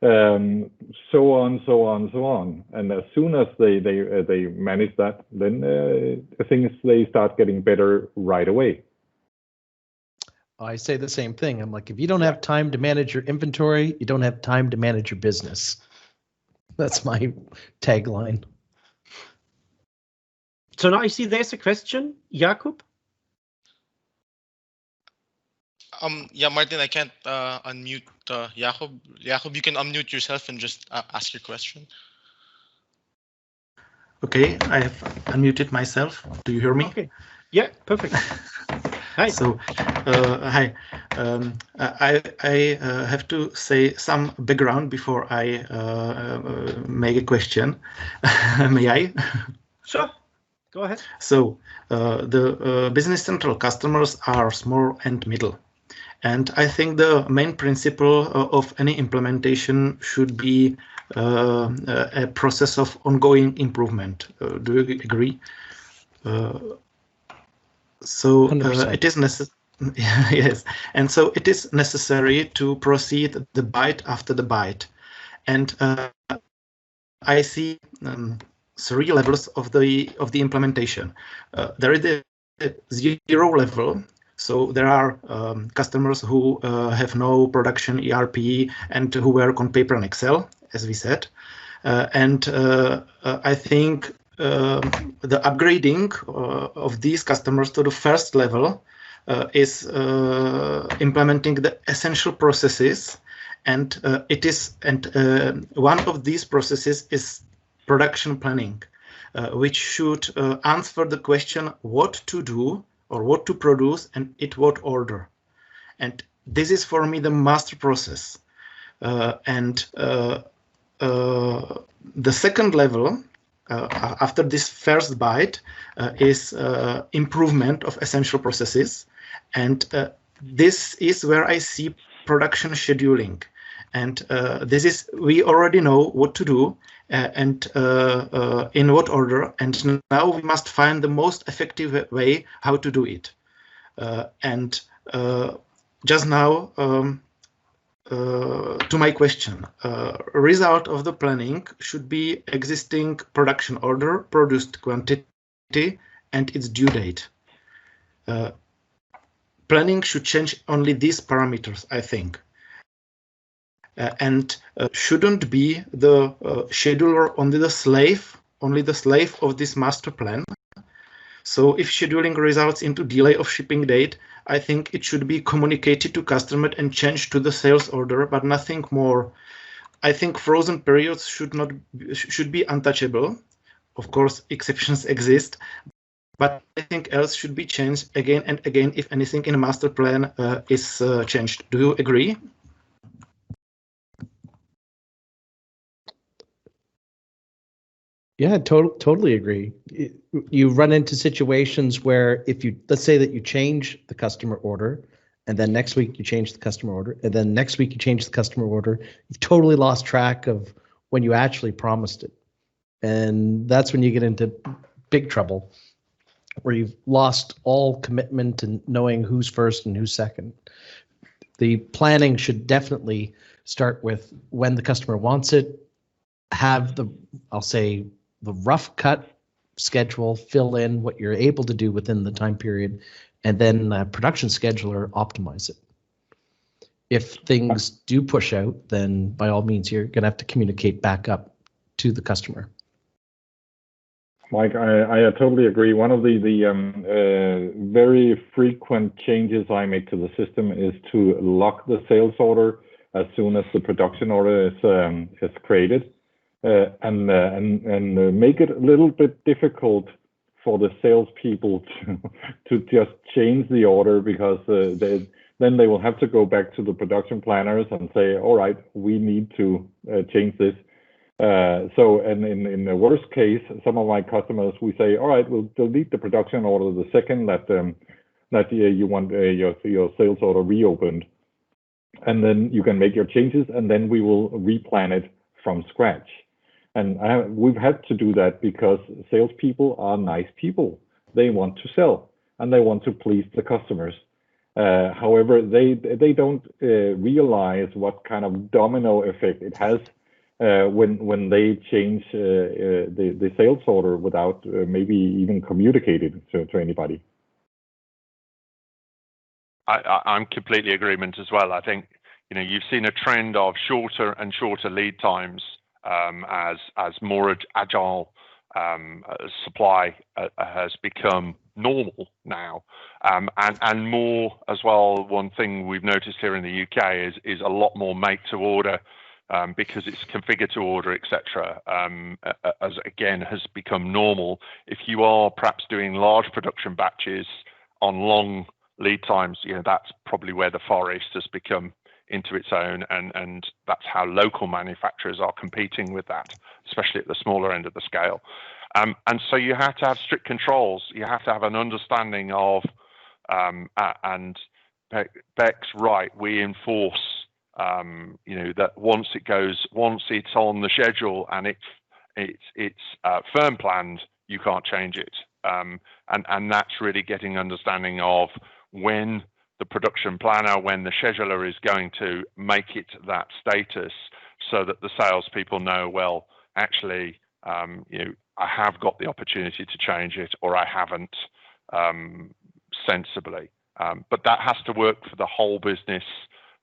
B: So on. And as soon as they manage that, then things they start getting better right away.
D: I say the same thing. I'm like, if you don't have time to manage your inventory, you don't have time to manage your business. That's my tagline.
A: So now I see there's a question, Jakub.
E: Yeah, Martin, I can't unmute Jakub. Jakub, you can unmute yourself and just ask your question.
F: Okay, I have unmuted myself. Do you hear me?
A: Okay. Yeah, perfect. Hi.
F: So, hi. I have to say some background before I make a question. May I?
A: Sure. Go ahead.
F: So, the Business Central customers are small and middle. And I think the main principle of any implementation should be a process of ongoing improvement. Do you agree? it is necessary. Yes, and so it is necessary to proceed the byte after the byte, and I see 3 levels of the implementation. There is the 0 level. So there are customers who have no production ERP and who work on paper and Excel, as we said. I think the upgrading of these customers to the first level is implementing the essential processes, and one of these processes is production planning, which should answer the question what to do or what to produce and in what order. And this is for me the master process. The second level, after this first byte, is improvement of essential processes. And this is where I see production scheduling. And we already know what to do and in what order. And now we must find the most effective way how to do it. Just now, to my question, result of the planning should be existing production order, produced quantity, and its due date. Planning should change only these parameters, I think. And shouldn't be the scheduler only the slave of this master plan. So if scheduling results into delay of shipping date, I think it should be communicated to customer and changed to the sales order, but nothing more. I think frozen periods should be untouchable. Of course, exceptions exist, but I think else should be changed again and again if anything in a master plan is changed. Do you agree?
D: Yeah, totally agree. You run into situations where let's say that you change the customer order, and then next week you change the customer order, and then next week you change the customer order, you've totally lost track of when you actually promised it. And that's when you get into big trouble, where you've lost all commitment and knowing who's first and who's second. The planning should definitely start with when the customer wants it, have the rough cut schedule, fill in what you're able to do within the time period, and then production scheduler optimize it. If things do push out, then by all means, you're going to have to communicate back up to the customer.
B: Mike, I totally agree. One of the very frequent changes I make to the system is to lock the sales order as soon as the production order is created. And make it a little bit difficult for the salespeople to just change the order, because then they will have to go back to the production planners and say, all right, we need to change this. And in the worst case, some of my customers, we say, all right, we'll delete the production order the second that you want your sales order reopened, and then you can make your changes, and then we will replan it from scratch. And we've had to do that because salespeople are nice people. They want to sell and they want to please the customers. However, they don't realize what kind of domino effect it has when they change the sales order without maybe even communicating to anybody.
C: I'm completely in agreement as well. I think you've seen a trend of shorter and shorter lead times as more agile supply has become normal now, and more as well. One thing we've noticed here in the UK is a lot more make to order, because it's configured to order, etc. As again has become normal. If you are perhaps doing large production batches on long lead times, that's probably where the Far East has become into its own, and that's how local manufacturers are competing with that, especially at the smaller end of the scale. And so you have to have strict controls. You have to have an understanding of, and Beck's right, we enforce, that once it's on the schedule and it's firm planned, you can't change it. and that's really getting understanding of when the production planner, when the scheduler is going to make it that status, so that the salespeople know, well, actually, I have got the opportunity to change it, or I haven't, sensibly. But that has to work for the whole business,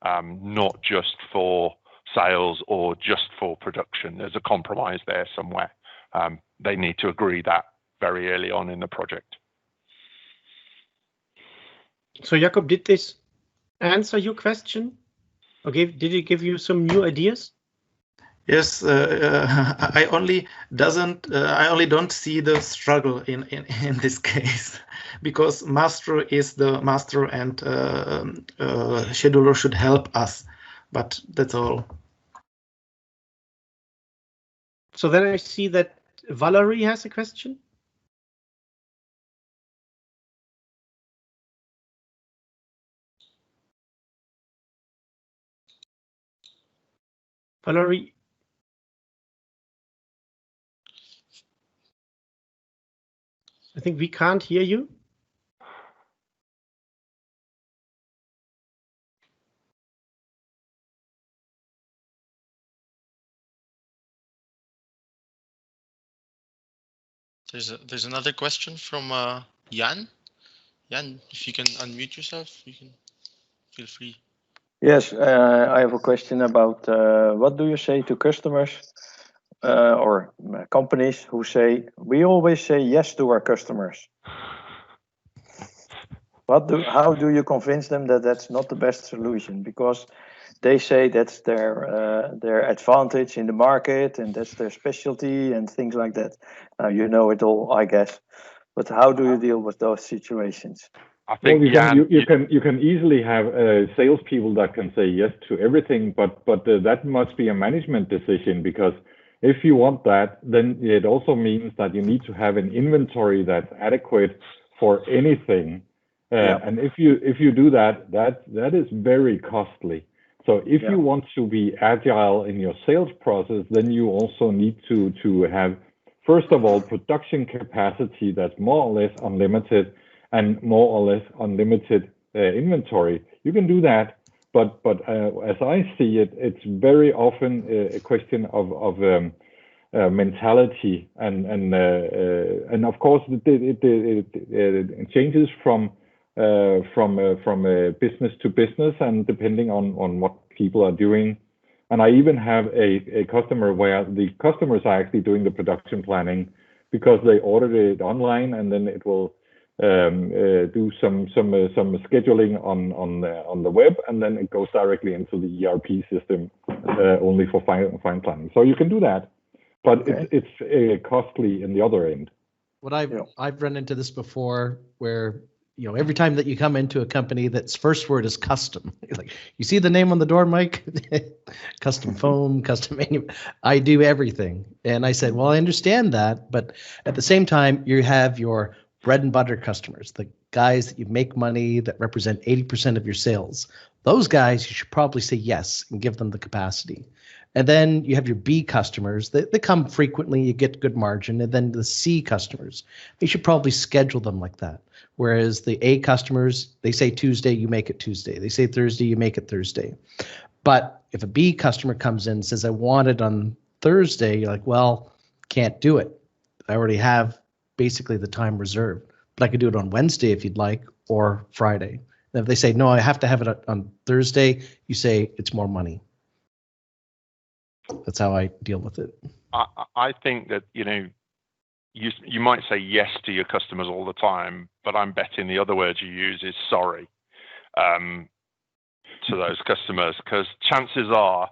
C: not just for sales or just for production. There's a compromise there somewhere. They need to agree that very early on in the project.
A: So Jakob, did this answer your question? Or did it give you some new ideas?
F: Yes, I only don't see the struggle in this case, because master is the master and scheduler should help us, but that's all.
A: So then I see that Valerie has a question. Valerie. I think we can't hear you.
E: There's another question from Jan. Jan, if you can unmute yourself, you can feel free.
G: Yes, I have a question about what do you say to customers or companies who say, we always say yes to our customers? How do you convince them that that's not the best solution? Because they say that's their advantage in the market and that's their specialty and things like that. You know it all, I guess. But how do you deal with those situations?
C: I think
B: you can easily have salespeople that can say yes to everything, but that must be a management decision, because if you want that, then it also means that you need to have an inventory that's adequate for anything. And if you do that, that is very costly. So if you want to be agile in your sales process, then you also need to have, first of all, production capacity that's more or less unlimited, and more or less unlimited inventory. You can do that, but as I see it, it's very often a question of mentality, and of course it changes from business to business, and depending on what people are doing. And I even have a customer where the customers are actually doing the production planning, because they ordered it online, and then it will do some scheduling on the web, and then it goes directly into the ERP system only for fine planning. So you can do that, but it's costly in the other end.
D: What I've run into this before, where every time that you come into a company that's first word is custom, like, you see the name on the door, Mike, custom foam, custom I do everything. And I said, well, I understand that, but at the same time, you have your bread and butter customers, the guys that you make money, that represent 80% of your sales. Those guys, you should probably say yes and give them the capacity. And then you have your B customers, they come frequently, you get good margin. And then the C customers, you should probably schedule them like that. Whereas the A customers, they say Tuesday, you make it Tuesday. They say Thursday, you make it Thursday. But if a B customer comes in and says, I want it on Thursday, you're like, well, can't do it. I already have basically the time reserved, but I could do it on Wednesday if you'd like, or Friday. And if they say, no, I have to have it on Thursday, you say it's more money. That's how I deal with it.
C: I think that, you might say yes to your customers all the time, but I'm betting the other word you use is sorry to those customers, because chances are,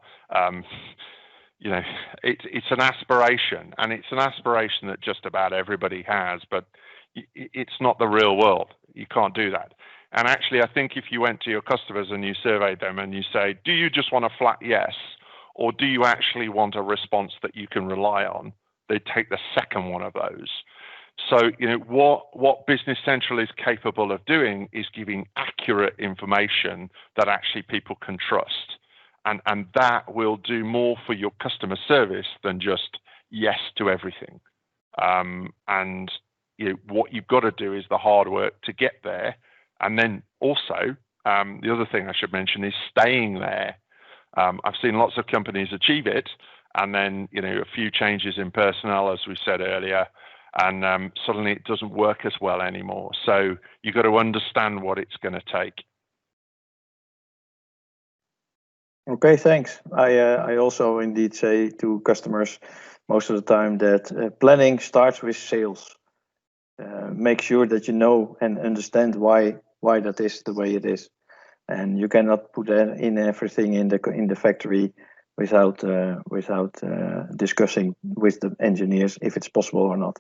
C: it's an aspiration, and it's an aspiration that just about everybody has, but it's not the real world. You can't do that. And actually, I think if you went to your customers and you surveyed them and you say, do you just want a flat yes, or do you actually want a response that you can rely on? They take the second one of those. So, what Business Central is capable of doing is giving accurate information that actually people can trust. And that will do more for your customer service than just yes to everything. And what you've got to do is the hard work to get there. And then also, the other thing I should mention is staying there. I've seen lots of companies achieve it, and then a few changes in personnel, as we said earlier, and suddenly it doesn't work as well anymore. So you've got to understand what it's going to take.
G: Okay, thanks. I also indeed say to customers most of the time that planning starts with sales. Make sure that you know and understand why that is the way it is, and you cannot put that in everything in the factory without discussing with the engineers if it's possible or not.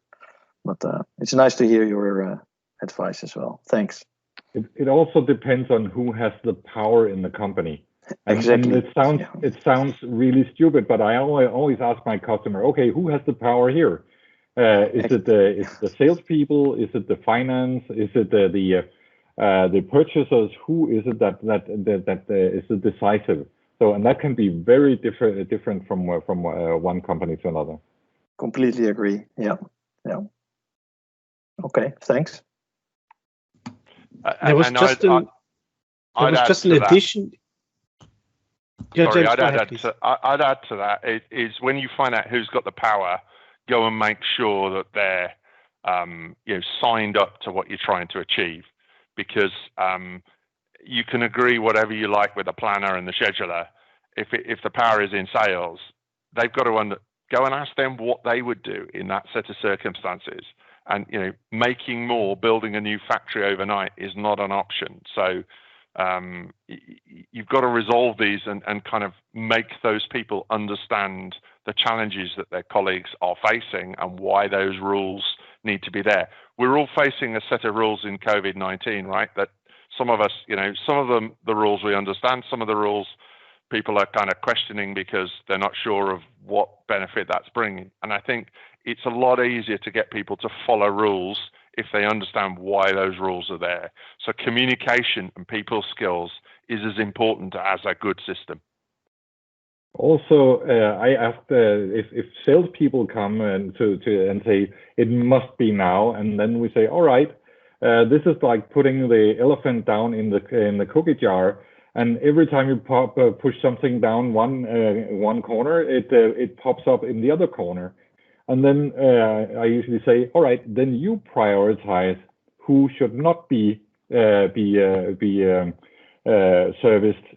G: But it's nice to hear your advice as well. Thanks.
B: It also depends on who has the power in the company.
G: Exactly.
B: And it sounds really stupid, but I always ask my customer, okay, who has the power here? Is it the salespeople? Is it the finance? Is it the purchasers? Who is it that is the decisive? So, and that can be very different from one company to another.
G: Completely agree. Yeah. Okay, thanks.
A: There was just an addition. Yeah,
C: sorry,
A: James,
C: I'd add to that. Is when you find out who's got the power, go and make sure that they're signed up to what you're trying to achieve, because you can agree whatever you like with the planner and the scheduler. If the power is in sales, they've got to go and ask them what they would do in that set of circumstances. And making more, building a new factory overnight is not an option. So you've got to resolve these and kind of make those people understand the challenges that their colleagues are facing and why those rules need to be there. We're all facing a set of rules in COVID-19, right? That some of us, some of them, the rules we understand, some of the rules people are kind of questioning because they're not sure of what benefit that's bringing. And I think it's a lot easier to get people to follow rules if they understand why those rules are there. So communication and people skills is as important as a good system.
B: Also, I asked if salespeople come and say it must be now, and then we say, all right, this is like putting the elephant down in the cookie jar, and every time you push something down one corner, it pops up in the other corner. And then I usually say, all right, then you prioritize who should not be serviced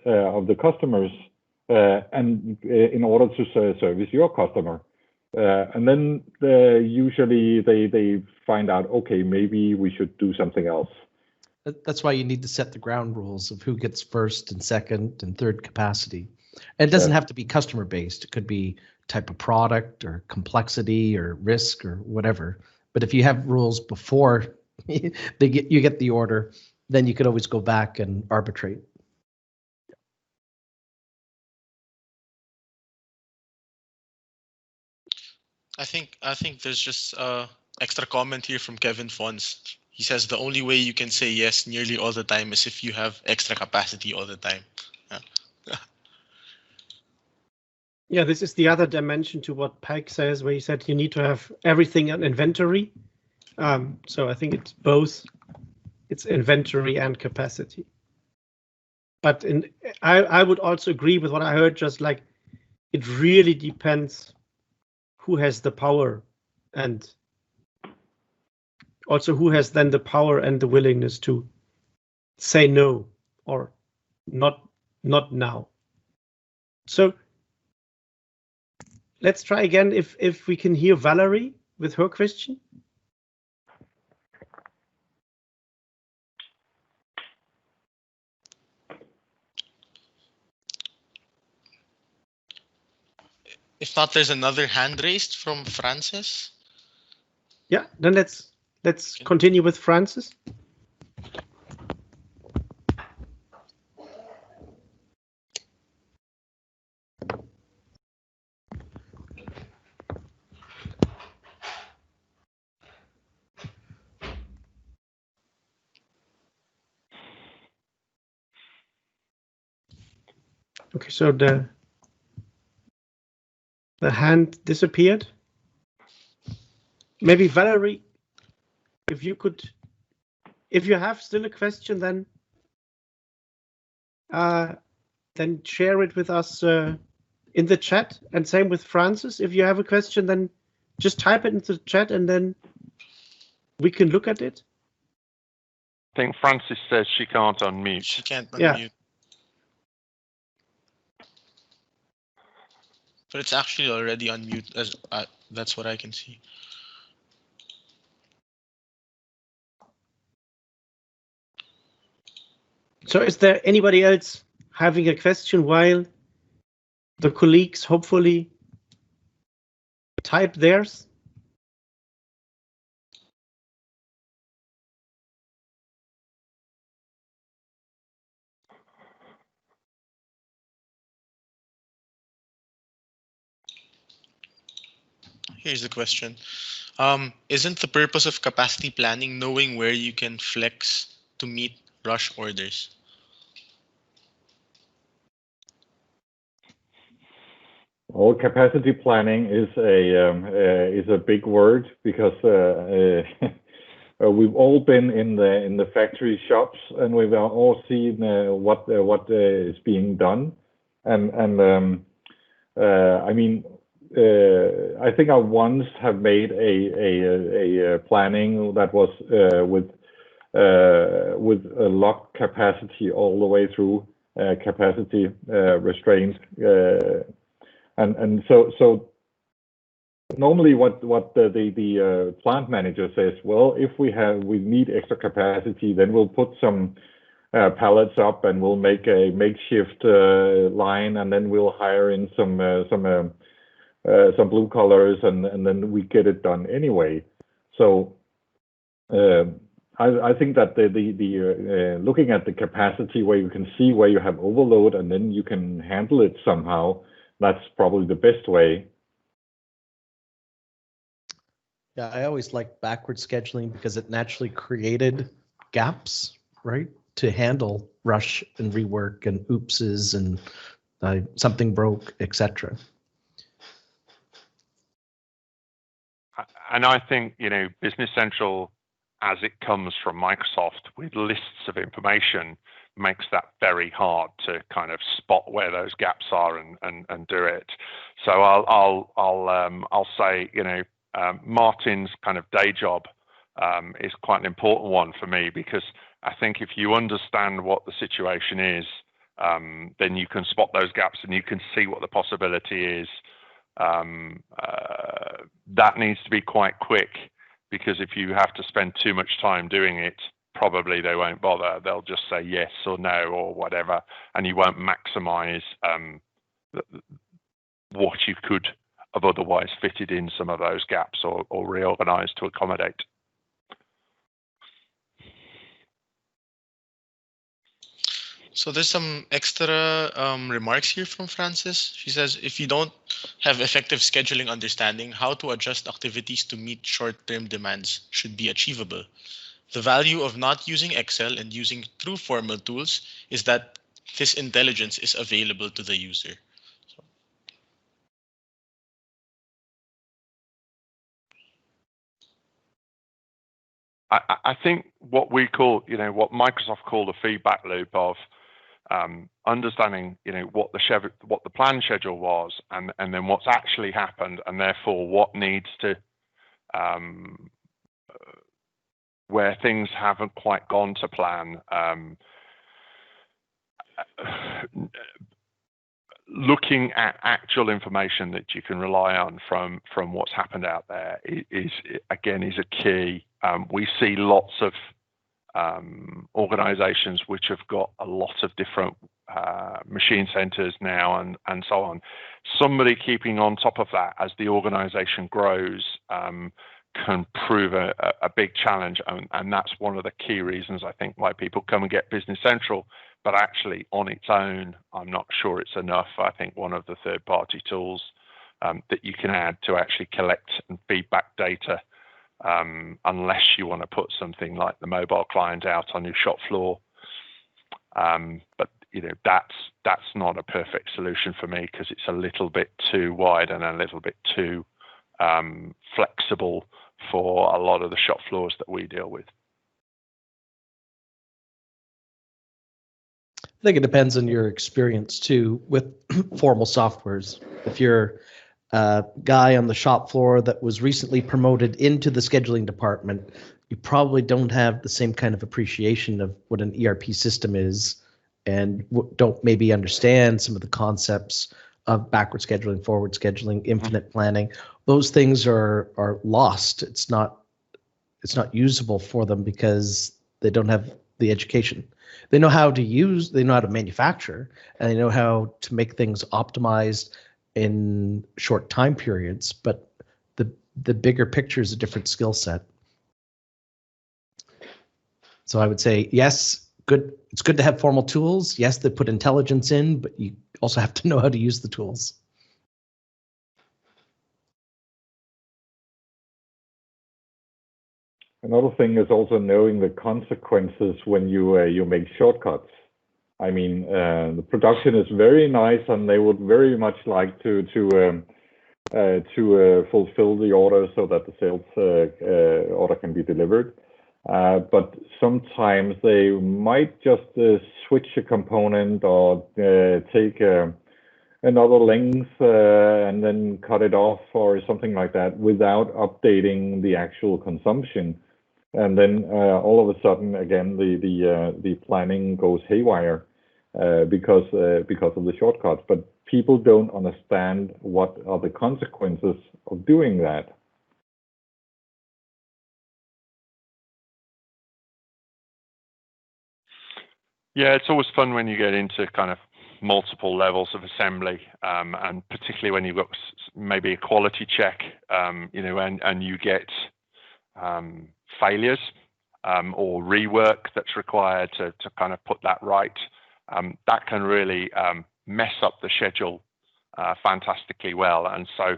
B: of the customers, and in order to service your customer. And then usually they find out, okay, maybe we should do something else.
D: That's why you need to set the ground rules of who gets first and second and third capacity. And it doesn't have to be customer based. It could be type of product or complexity or risk or whatever. But if you have rules before you get the order, then you could always go back and arbitrate.
E: I think there's just extra comment here from Kevin Fons. He says the only way you can say yes nearly all the time is if you have extra capacity all the time.
A: Yeah, this is the other dimension to what Peik says, where he said you need to have everything in inventory. So I think it's both, it's inventory and capacity. But I would also agree with what I heard, just like it really depends who has the power, and also who has then the power and the willingness to say no or not now. So let's try again if we can hear Valerie with her question.
E: If not, there's another hand raised from Francis.
A: Yeah, then let's continue with Francis. Okay, so the hand disappeared. Maybe Valerie, if you could, if you have still a question, then share it with us in the chat, and same with Francis. If you have a question, then just type it into the chat and then we can look at it.
C: I think Francis says she can't unmute.
E: She can't unmute.
A: Yeah.
E: But it's actually already unmute, as that's what I can see.
A: So is there anybody else having a question while the colleagues hopefully type theirs?
E: Here's the question. Isn't the purpose of capacity planning knowing where you can flex to meet rush orders?
B: Well, capacity planning is a big word, because we've all been in the factory shops, and we've all seen what is being done, and I mean, I think I once have made a planning that was with a lock capacity all the way through, capacity restraint, and so normally what the plant manager says, well, if we need extra capacity, then we'll put some pallets up and we'll make a makeshift line, and then we'll hire in some blue collars, and then we get it done anyway. So I think that the looking at the capacity where you can see where you have overload and then you can handle it somehow, that's probably the best way.
D: Yeah, I always like backward scheduling because it naturally created gaps, right, to handle rush and rework and oopses and something broke, etc.
C: And I think, you know, Business Central, as it comes from Microsoft with lists of information, makes that very hard to kind of spot where those gaps are and do it. So I'll say, you know, Martin's kind of day job is quite an important one for me, because I think if you understand what the situation is, then you can spot those gaps and you can see what the possibility is. That needs to be quite quick, because if you have to spend too much time doing it, probably they won't bother. They'll just say yes or no or whatever, and you won't maximize what you could have otherwise fitted in some of those gaps or reorganized to accommodate.
E: So there's some extra remarks here from Francis. She says, if you don't have effective scheduling understanding, how to adjust activities to meet short-term demands should be achievable. The value of not using Excel and using true formal tools is that this intelligence is available to the user.
C: I think what we call, you know, what Microsoft call the feedback loop of understanding, you know, what the plan schedule was, and then what's actually happened, and therefore what needs to, where things haven't quite gone to plan. Looking at actual information that you can rely on from what's happened out there is a key. We see lots of organizations which have got a lot of different machine centers now and so on. Somebody keeping on top of that as the organization grows can prove a big challenge, and that's one of the key reasons I think why people come and get Business Central. But actually, on its own, I'm not sure it's enough. I think one of the third-party tools that you can add to actually collect and feedback data, unless you want to put something like the mobile client out on your shop floor. But you know, that's not a perfect solution for me, because it's a little bit too wide and a little bit too flexible for a lot of the shop floors that we deal with.
D: I think it depends on your experience too with formal softwares. If you're a guy on the shop floor that was recently promoted into the scheduling department, you probably don't have the same kind of appreciation of what an ERP system is, and don't maybe understand some of the concepts of backward scheduling, forward scheduling, infinite planning. Those things are lost. It's not usable for them because they don't have the education. They know how to use, they know how to manufacture, and they know how to make things optimized in short time periods, but the bigger picture is a different skill set. So I would say, yes, good. It's good to have formal tools. Yes, they put intelligence in, but you also have to know how to use the tools.
B: Another thing is also knowing the consequences when you make shortcuts. I mean, the production is very nice, and they would very much like to fulfill the order so that the sales order can be delivered. But sometimes they might just switch a component or take another length and then cut it off or something like that without updating the actual consumption. And then all of a sudden, again, the planning goes haywire because of the shortcuts. But people don't understand what are the consequences of doing that.
C: Yeah, it's always fun when you get into kind of multiple levels of assembly, and particularly when you've got maybe a quality check, you know, and you get failures or rework that's required to kind of put that right. That can really mess up the schedule fantastically well. And so,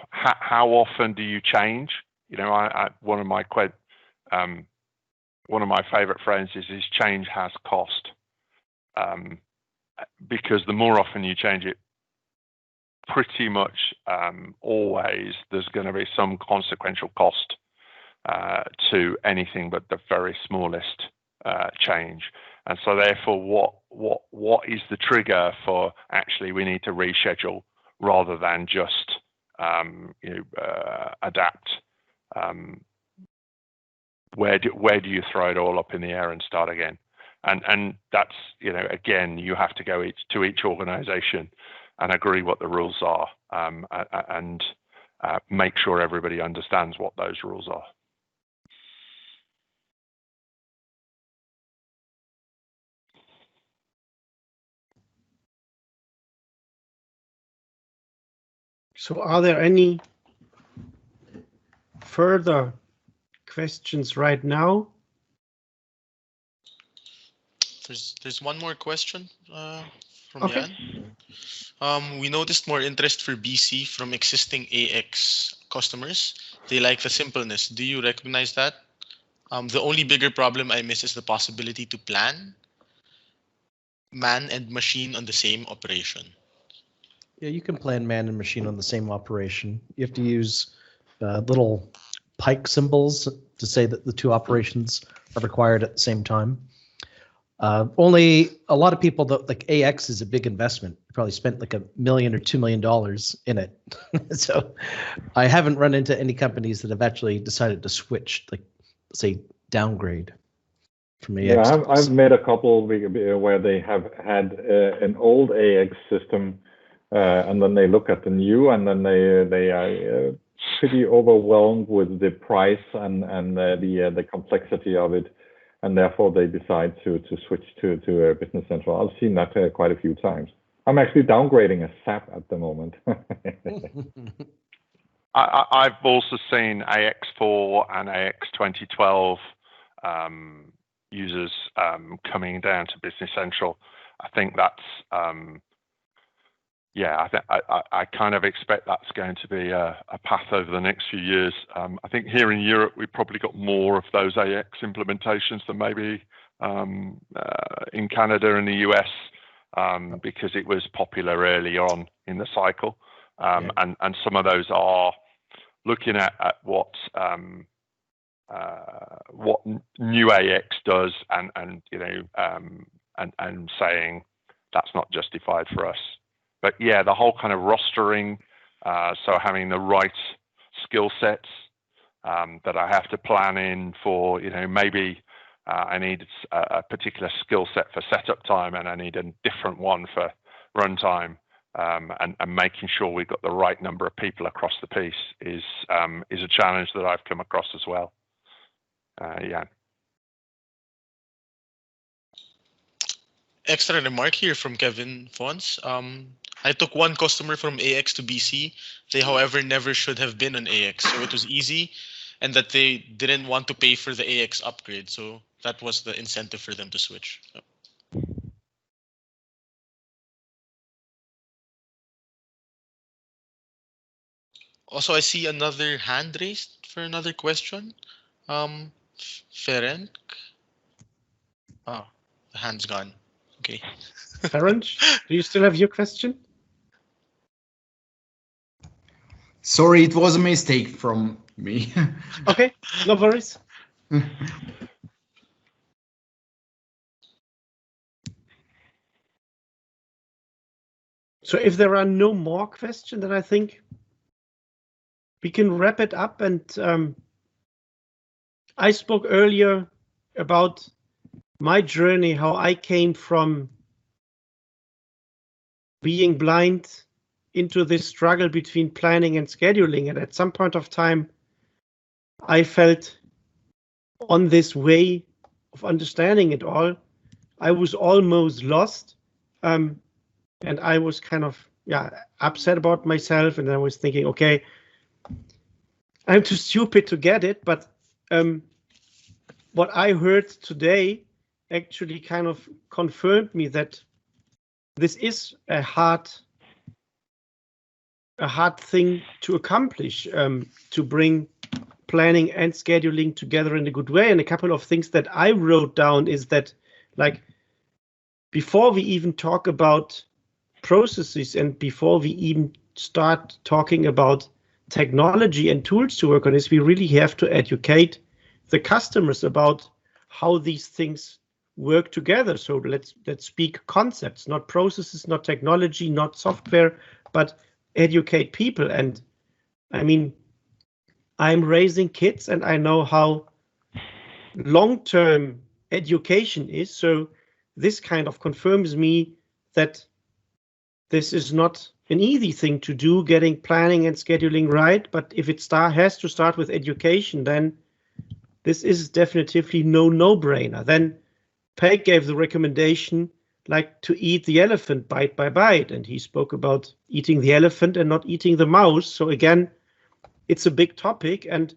C: how often do you change? You know, one of my favorite phrases is change has cost, because the more often you change it, pretty much always there's going to be some consequential cost to anything but the very smallest change. And so therefore, what is the trigger for actually we need to reschedule rather than just adapt? Where do you throw it all up in the air and start again? And that's, you know, again, you have to go to each organization and agree what the rules are, and make sure everybody understands what those rules are.
A: So are there any further questions right now?
E: There's one more question from
A: Okay.
E: Jan. We noticed more interest for BC from existing AX customers. They like the simpleness. Do you recognize that? The only bigger problem I miss is the possibility to plan man and machine on the same operation.
D: Yeah, you can plan man and machine on the same operation. You have to use little Peik symbols to say that the two operations are required at the same time. Only a lot of people that like AX is a big investment. You probably spent like $1 million or $2 million in it. So I haven't run into any companies that have actually decided to switch, like say downgrade from AX.
B: Yeah, I've met a couple where they have had an old AX system, and then they look at the new, and then they are pretty overwhelmed with the price and the complexity of it, and therefore they decide to switch to Business Central. I've seen that quite a few times. I'm actually downgrading a SAP at the moment.
C: I've also seen AX4 and AX 2012 users coming down to Business Central. I think that's yeah, I kind of expect that's going to be a path over the next few years. I think here in Europe, we've probably got more of those AX implementations than maybe in Canada and the US, because it was popular early on in the cycle. And some of those are looking at what new AX does, and you know, and saying that's not justified for us. But yeah, the whole kind of rostering, so having the right skill sets that I have to plan in for, you know, maybe I need a particular skill set for setup time, and I need a different one for runtime, and making sure we've got the right number of people across the piece is a challenge that I've come across as well. Yeah.
E: Extra remark here from Kevin Fons. I took one customer from AX to BC. They, however, never should have been on AX, so it was easy, and that they didn't want to pay for the AX upgrade, so that was the incentive for them to switch. So. Also, I see another hand raised for another question. Ferenc. Oh, the hand's gone. Okay.
A: Ferenc, do you still have your question?
H: Sorry, it was a mistake from me.
A: Okay, no worries. So if there are no more questions, then I think we can wrap it up. And I spoke earlier about my journey, how I came from being blind into this struggle between planning and scheduling. And at some point of time, I felt on this way of understanding it all, I was almost lost. And I was kind of, upset about myself. And I was thinking, okay, I'm too stupid to get it. But what I heard today actually kind of confirmed me that this is a hard thing to accomplish, to bring planning and scheduling together in a good way. And a couple of things that I wrote down is that, like, before we even talk about processes and before we even start talking about technology and tools to work on this, we really have to educate the customers about how these things work together. So let's speak concepts, not processes, not technology, not software, but educate people. And I mean, I'm raising kids and I know how long-term education is. So this kind of confirms me that this is not an easy thing to do, getting planning and scheduling right. But if it has to start with education, then this is definitively no-brainer. Then Peik gave the recommendation, like, to eat the elephant bite by bite. And he spoke about eating the elephant and not eating the mouse. So again, it's a big topic. And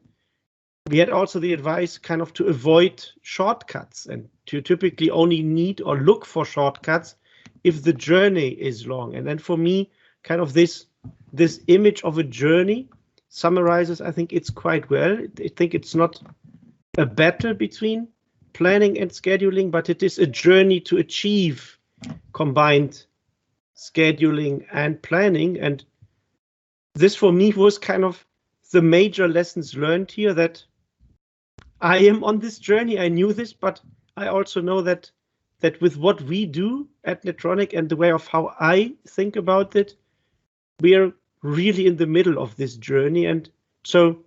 A: we had also the advice kind of to avoid shortcuts and to typically only need or look for shortcuts if the journey is long. And then for me, kind of this image of a journey summarizes, I think, it's quite well. I think it's not a battle between planning and scheduling, but it is a journey to achieve combined scheduling and planning. And this for me was kind of the major lessons learned here, that I am on this journey. I knew this, but I also know that with what we do at NETRONIC and the way of how I think about it, we are really in the middle of this journey. And so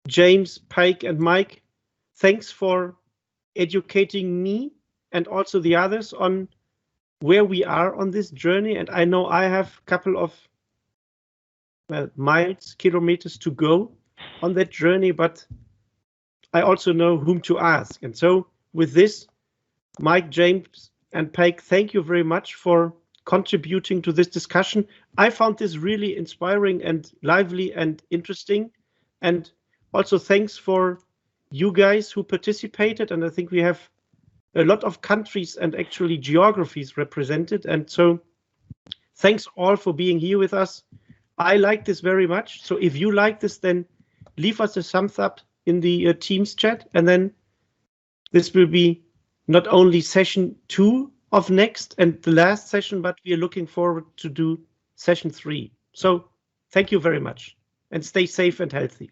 A: James, Peik, and Mike, thanks for educating me and also the others on where we are on this journey. And I know I have a couple of miles, kilometers to go on that journey, but I also know whom to ask. And so with this, Mike, James, and Peik, thank you very much for contributing to this discussion. I found this really inspiring and lively and interesting. And also thanks for you guys who participated. And I think we have a lot of countries and actually geographies represented. And so thanks all for being here with us. I like this very much. So if you like this, then leave us a thumbs up in the Teams chat. And then this will be not only session 2 of next and the last session, but we are looking forward to do session 3. So thank you very much. and stay safe and healthy.